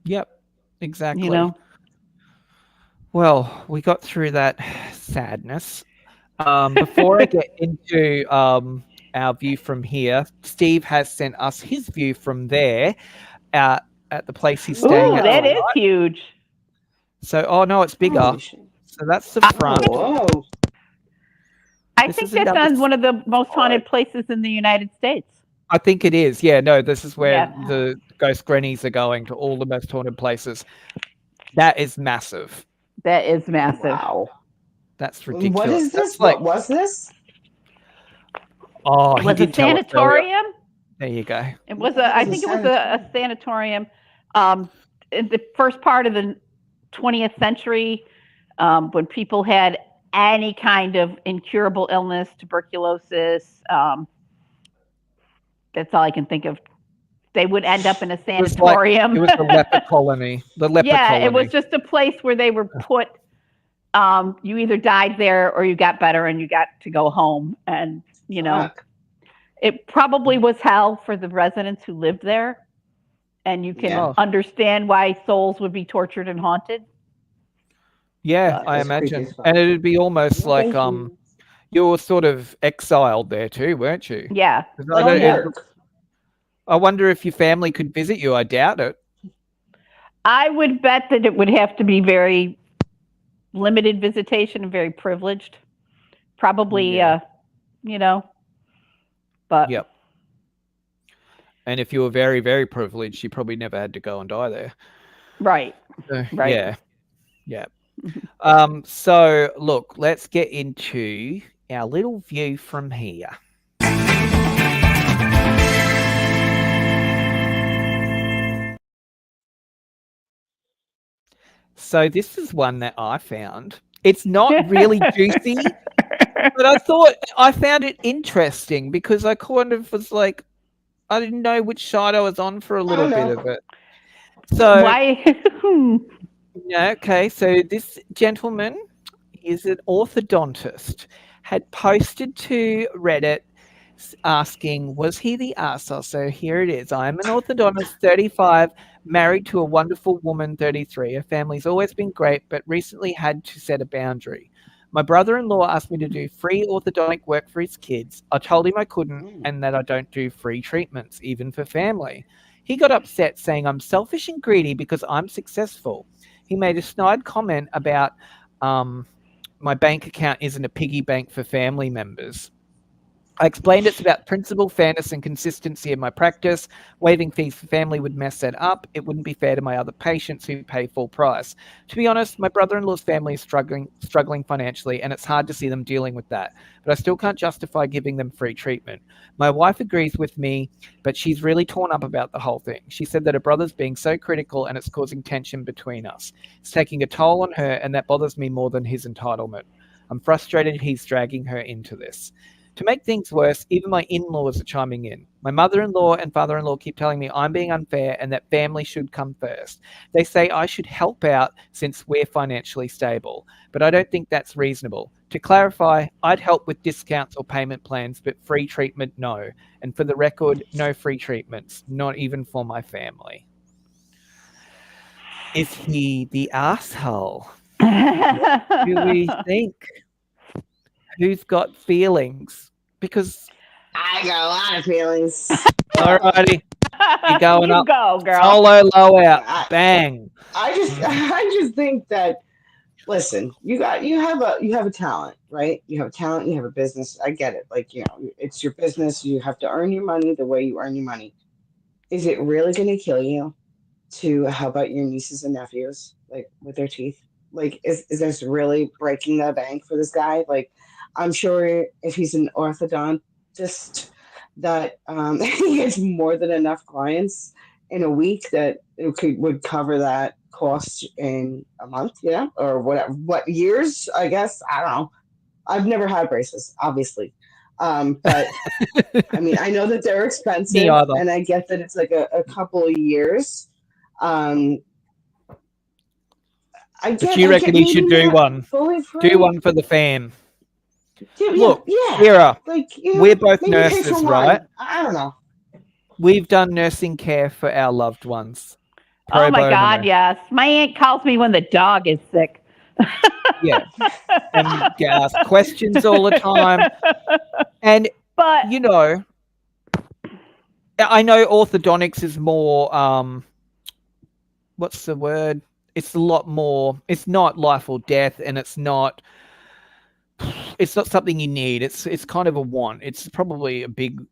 S1: Yep, exactly. Well, we got through that sadness. Before I get into our view from here, Steve has sent us his view from there at the place he's staying at.
S3: That is huge.
S1: So, no, it's bigger. So that's the front.
S2: Whoa.
S3: I think that's on one of the most haunted places in the United States.
S1: I think it is. Yeah, no, this is where the ghost grannies are going, to all the most haunted places. That is massive.
S3: That is massive.
S2: Wow.
S1: That's ridiculous.
S2: What is this? What was this?
S1: Oh,
S3: it was a sanatorium.
S1: There you go.
S3: It was I think it was a sanatorium. In the first part of the 20th century, when people had any kind of incurable illness, tuberculosis, that's all I can think of. They would end up in a sanatorium.
S1: It was the leper colony. Colony.
S3: It was just a place where they were put. You either died there or you got better and you got to go home. And, it probably was hell for the residents who lived there. And you can understand why souls would be tortured and haunted.
S1: Yeah, I imagine. And it'd be almost like you were sort of exiled there too, weren't you?
S3: Yeah.
S1: I wonder if your family could visit you. I doubt it.
S3: I would bet that it would have to be very limited visitation and very privileged. Probably, but.
S1: Yep. And if you were very, very privileged, you probably never had to go and die there.
S3: Right.
S1: Right. Yeah. So, look, let's get into our little view from here. So this is one that I found. It's not really juicy, but I found it interesting because I kind of was like, I didn't know which side I was on for a little bit of it. So
S3: why?
S1: Okay. So this gentleman is an orthodontist, had posted to Reddit asking, was he the arsehole? So here it is. I am an orthodontist, 35, married to a wonderful woman, 33. Her family's always been great, but recently had to set a boundary. My brother-in-law asked me to do free orthodontic work for his kids. I told him I couldn't and that I don't do free treatments, even for family. He got upset, saying I'm selfish and greedy because I'm successful. He made a snide comment about my bank account isn't a piggy bank for family members. I explained it's about principle, fairness, and consistency in my practice. Waiving fees for family would mess that up. It wouldn't be fair to my other patients who pay full price. To be honest, my brother-in-law's family is struggling financially, and it's hard to see them dealing with that. But I still can't justify giving them free treatment. My wife agrees with me, but she's really torn up about the whole thing. She said that her brother's being so critical and it's causing tension between us. It's taking a toll on her, and that bothers me more than his entitlement. I'm frustrated he's dragging her into this.
S6: To make things worse, even my in-laws are chiming in. My mother-in-law and father-in-law keep telling me I'm being unfair and that family should come first. They say I should help out since we're financially stable, but I don't think that's reasonable. To clarify, I'd help with discounts or payment plans, but free treatment, no. And for the record, no free treatments, not even for my family. Is he the asshole? What do we think? Who's got feelings? Because
S2: I got a lot of feelings.
S6: alrighty, you're going up.
S3: Go, girl.
S6: Solo low out. Bang.
S2: I just think that, listen, you have a talent, right? You have a talent, you have a business. I get it. Like, it's your business. You have to earn your money the way you earn your money. Is it really going to kill you to help out your nieces and nephews, like, with their teeth? Like, is this really breaking the bank for this guy? Like, I'm sure if he's an orthodontist that he gets more than enough clients in a week that it would cover that cost in a month, or what years, I guess. I don't know. I've never had braces, obviously. But I mean, I know that they're expensive, and I get that it's like a couple of years. I
S6: But you reckon he should do one? Do one for the fam. Look, Kira, we're both nurses, right?
S2: I don't know.
S6: We've done nursing care for our loved ones.
S3: Oh my God, yes. My aunt calls me when the dog is sick.
S6: Yeah. And ask questions all the time. But I know orthodontics is more what's the word? It's a lot more, it's not life or death, and it's not something you need. It's kind of a want. It's probably a big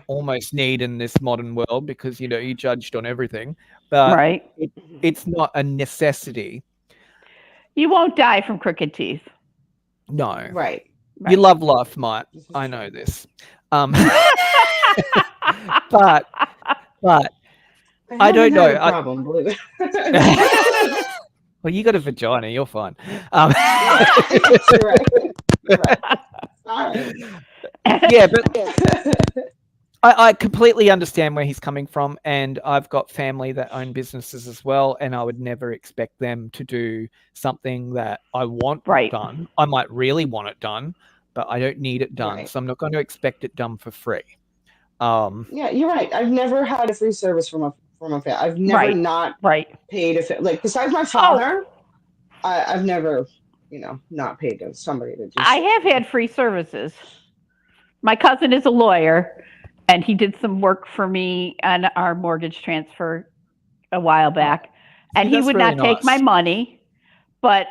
S6: almost need in this modern world because you're judged on everything. But it's not a necessity.
S3: You won't die from crooked teeth.
S2: No. Right.
S6: You love life, mate. I know this. But I don't know.
S2: Problem, believe it.
S6: Well, you got a vagina. You're fine. Yeah, but I completely understand where he's coming from, and I've got family that own businesses as well, and I would never expect them to do something that I want done. I might really want it done, but I don't need it done, so I'm not going to expect it done for free.
S2: Yeah, you're right. I've never had a free service from a family. I've never not paid besides my father. I've never, not paid to somebody to do.
S3: I have had free services. My cousin is a lawyer, and he did some work for me on our mortgage transfer a while back, and he would not take my money. But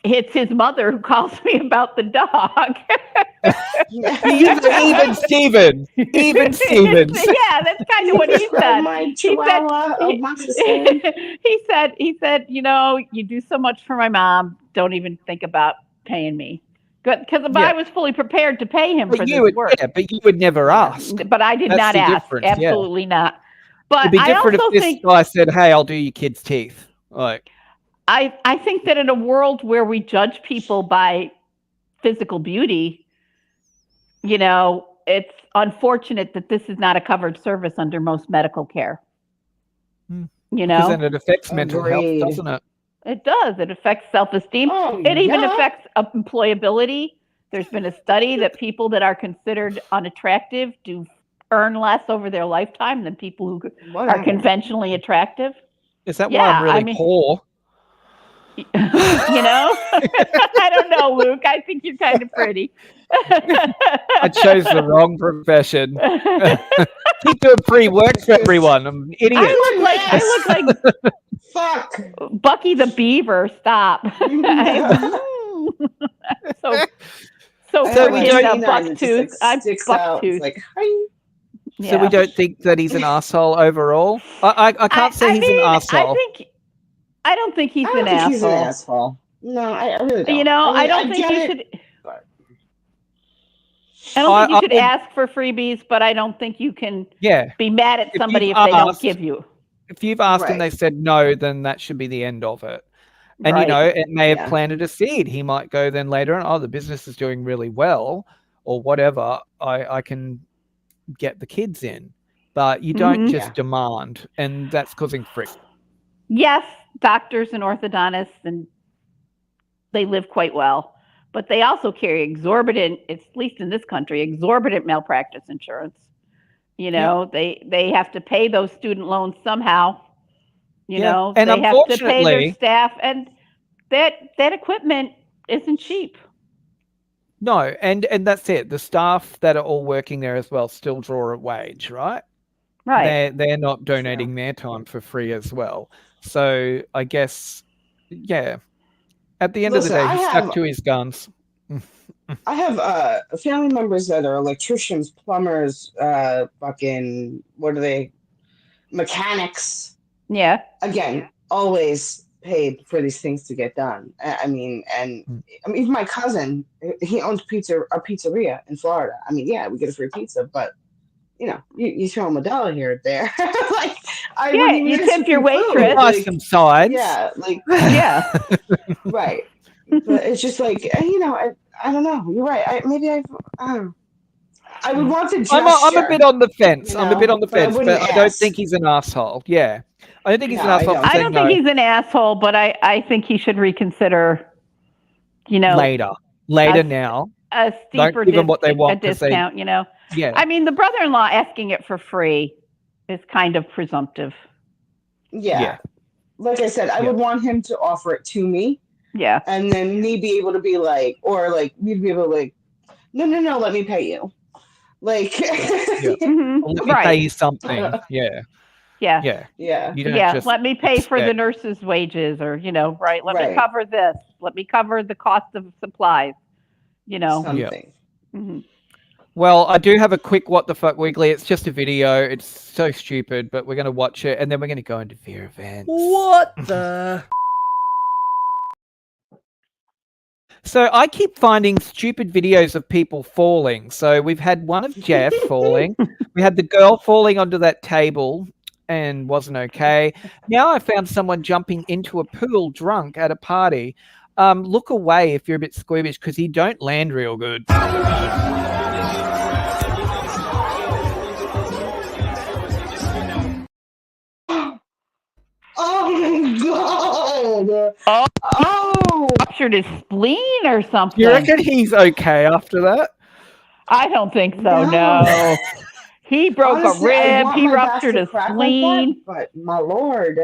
S3: it's his mother who calls me about the dog.
S6: Even Steven.
S3: Yeah, that's kind of what he said. He said, you do so much for my mom. Don't even think about paying me. Because I was fully prepared to pay him for this work.
S6: Yeah, but you would never ask.
S3: But I did not ask. Absolutely not. But
S6: it'd be different if this guy said, "Hey, I'll do your kid's teeth." Like,
S3: I think that in a world where we judge people by physical beauty, it's unfortunate that this is not a covered service under most medical care.
S6: Because then it affects mental health, doesn't it?
S3: It does. It affects self-esteem. It even affects employability. There's been a study that people that are considered unattractive do earn less over their lifetime than people who are conventionally attractive.
S6: Is that why I'm really poor?
S3: I don't know, Luke. I think you're kind of pretty.
S6: I chose the wrong profession. Keep doing pre-work for everyone. I'm an idiot.
S3: I look like
S2: fuck
S3: Bucky the Beaver. Stop. So we don't bucktooth. I'm bucktooth.
S2: Like, hi.
S3: Yeah.
S6: So we don't think that he's an asshole overall. I can't say he's an asshole.
S3: I don't think he's an asshole.
S2: He's an asshole. No, I really don't.
S3: I don't think you should. I don't think you should ask for freebies, but I don't think you can be mad at somebody if they don't give you.
S6: If you've asked and they said no, then that should be the end of it. And, it may have planted a seed. He might go then later on, the business is doing really well. or whatever, I can get the kids in. But you don't just demand, and that's causing friction.
S3: Yes, doctors and orthodontists, and they live quite well, but they also carry exorbitant, at least in this country, exorbitant malpractice insurance. They have to pay those student loans somehow.
S6: And
S3: they have to pay their staff, and that equipment isn't cheap.
S6: No, and that's it. The staff that are all working there as well still draw a wage, right?
S3: Right.
S6: They're not donating their time for free as well. So I guess, at the end of the day, he stuck to his guns.
S2: I have family members that are electricians, plumbers, fucking, what are they? Mechanics.
S3: Yeah.
S2: Again, always paid for these things to get done. I mean, even my cousin, he owns a pizzeria in Florida. I mean, yeah, we get a free pizza, but you throw him $1 here or there.
S3: You tip your waitress.
S6: Buy some sides.
S2: Yeah, right. But it's just like, I don't know. You're right. I would want to gesture.
S6: I'm a bit on the fence. I'm a bit on the fence, but I don't think he's an asshole. Yeah. I don't think he's an asshole.
S3: I don't think he's an asshole, but I think he should reconsider,
S6: later now.
S3: A steeper discount,
S6: Yeah.
S3: I mean, the brother-in-law asking it for free is kind of presumptive.
S2: Yeah. Like I said, I would want him to offer it to me.
S3: Yeah.
S2: And then me be able to be like, or like me to be able to like, no, let me pay you. Like,
S6: let me pay you something. Yeah.
S3: Let me pay for the nurse's wages, or let me cover this. Let me cover the cost of supplies.
S2: Something.
S3: Mm-hmm.
S6: Well, I do have a quick what the fuck weekly. It's just a video. It's so stupid, but we're going to watch it, and then we're going to go into Veer events.
S5: What the?
S6: So I keep finding stupid videos of people falling. So we've had one of Jeff falling. We had the girl falling onto that table and wasn't okay. Now I found someone jumping into a pool drunk at a party. Look away if you're a bit squeamish, because he don't land real good.
S2: Oh God!
S3: Ruptured his spleen or something.
S6: You reckon he's okay after that?
S3: I don't think so. No. He broke a rib. He ruptured a spleen.
S2: But my lord,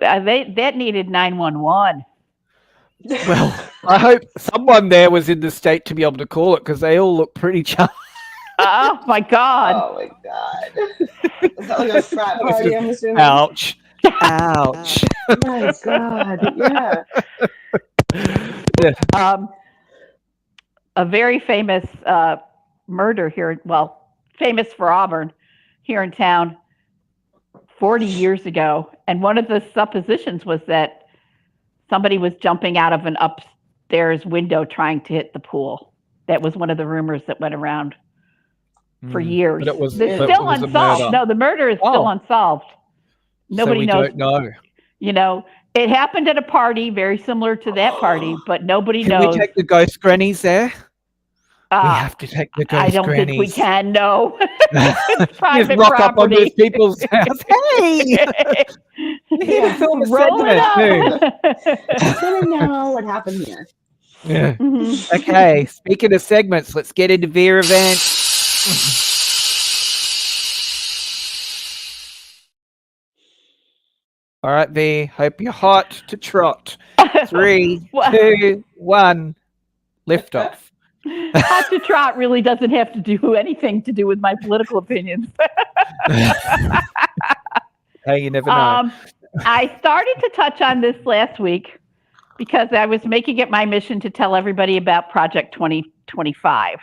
S3: that needed 911.
S6: Well, I hope someone there was in the state to be able to call it, because they all look pretty charged.
S3: Oh my God!
S2: Oh my God! Is that like a frat party? I'm assuming.
S6: Ouch! Ouch!
S2: Oh my God!
S3: Yeah. A very famous murder here. Well, famous for Auburn, here in town, 40 years ago, and one of the suppositions was that somebody was jumping out of an upstairs window trying to hit the pool. That was one of the rumors that went around for years.
S6: But it was
S3: still unsolved. No, the murder is still unsolved. Nobody knows.
S6: Don't know.
S3: It happened at a party very similar to that party, but nobody knows.
S6: Can we take the ghost grannies there? We have to take the ghost grannies.
S3: I don't think we can, no. It's private
S6: just rock
S3: property.
S6: Up on those people's house. Hey! Film a segment too.
S2: I don't know what happened here.
S6: Yeah. Okay, speaking of segments, let's get into Veer events. All right, V, hope you're hot to trot. 3, 2, 1, lift off.
S3: Hot to trot really doesn't have to do anything to do with my political opinions.
S6: Hey, you never know.
S3: I started to touch on this last week because I was making it my mission to tell everybody about Project 2025.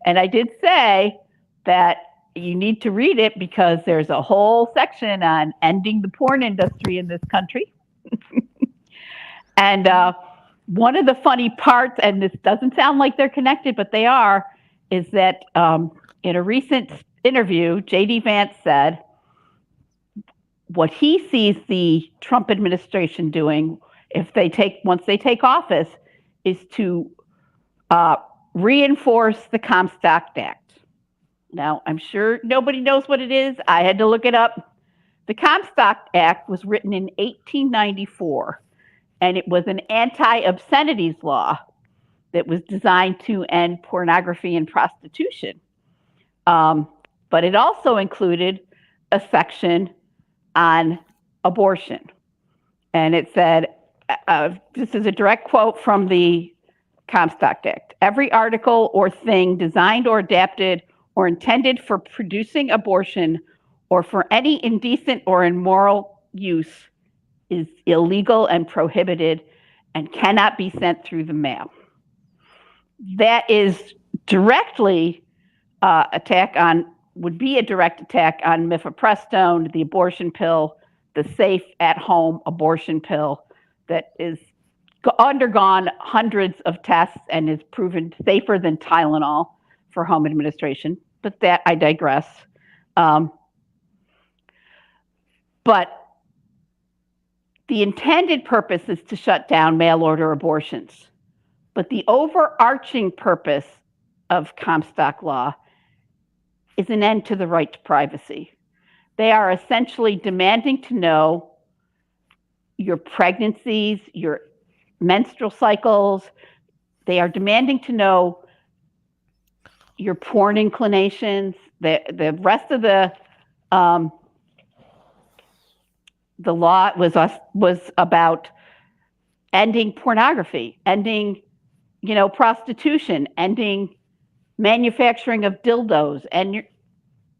S3: And I did say that you need to read it because there's a whole section on ending the porn industry in this country. And one of the funny parts, and this doesn't sound like they're connected, but they are, is that in a recent interview, J.D. Vance said what he sees the Trump administration doing once they take office is to reinforce the Comstock Act. Now, I'm sure nobody knows what it is. I had to look it up. The Comstock Act was written in 1894, and it was an anti-obscenities law that was designed to end pornography and prostitution. But it also included a section on abortion. And it said, this is a direct quote from the Comstock Act. Every article or thing designed or adapted or intended for producing abortion or for any indecent or immoral use is illegal and prohibited and cannot be sent through the mail. That is directly would be a direct attack on mifepristone, the abortion pill, the safe at-home abortion pill that is undergone hundreds of tests and is proven safer than Tylenol for home administration. But that, I digress. But the intended purpose is to shut down mail-order abortions. But the overarching purpose of Comstock law is an end to the right to privacy. They are essentially demanding to know your pregnancies, your menstrual cycles. They are demanding to know your porn inclinations. The rest of the law was about ending pornography, ending, prostitution, ending manufacturing of dildos, and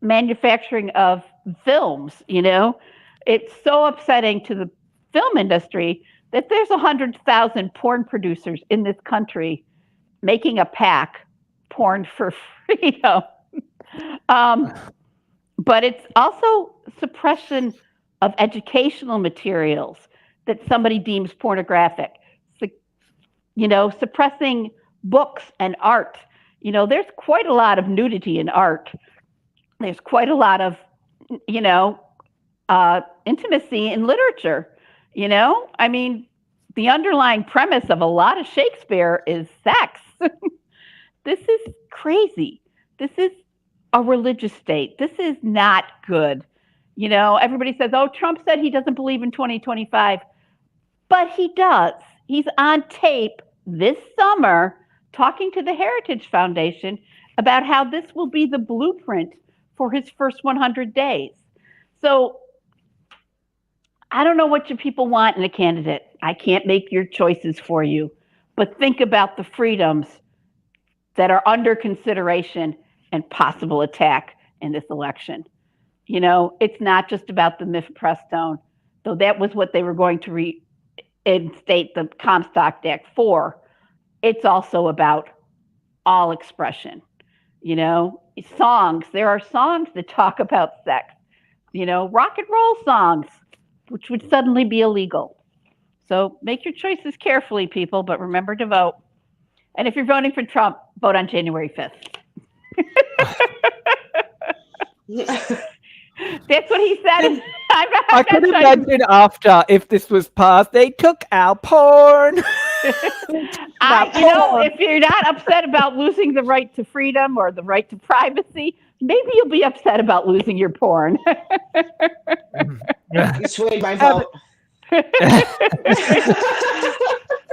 S3: manufacturing of films. It's so upsetting to the film industry that there's 100,000 porn producers in this country making a pack, Porn for Freedom. But it's also suppression of educational materials that somebody deems pornographic. Suppressing books and art. There's quite a lot of nudity in art. There's quite a lot of, intimacy in literature. The underlying premise of a lot of Shakespeare is sex. This is crazy. This is a religious state. This is not good. Everybody says, oh, Trump said he doesn't believe in 2025, but he does. He's on tape this summer talking to the Heritage Foundation about how this will be the blueprint for his first 100 days. So I don't know what your people want in a candidate. I can't make your choices for you, but think about the freedoms that are under consideration and possible attack in this election. It's not just about the mifepristone, though that was what they were going to reinstate the Comstock Act for. It's also about all expression. Songs. There are songs that talk about sex. Rock and roll songs, which would suddenly be illegal. So make your choices carefully, people, but remember to vote. And if you're voting for Trump, vote on January 5th. That's what he said.
S6: I could imagine after, if this was passed, they took our porn.
S3: If you're not upset about losing the right to freedom or the right to privacy, maybe you'll be upset about losing your porn.
S2: You swayed my vote.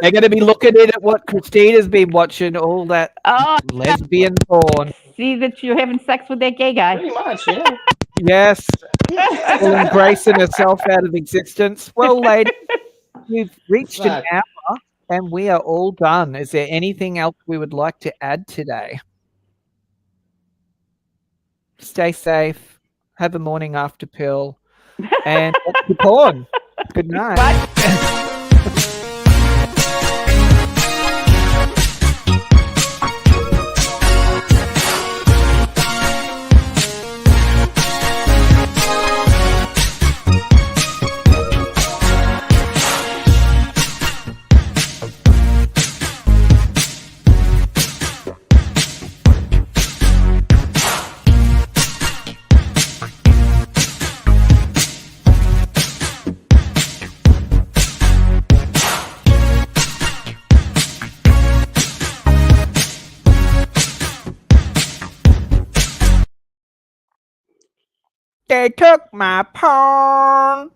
S6: They're going to be looking at what Christina's been watching, all that lesbian porn.
S3: See that you're having sex with that gay guy.
S2: Pretty much, yeah.
S6: Yes. Well, embracing herself out of existence. Well, ladies, we've reached an hour and we are all done. Is there anything else we would like to add today? Stay safe. Have a morning after pill. And watch your porn. Good night.
S3: Bye.
S6: They took my porn.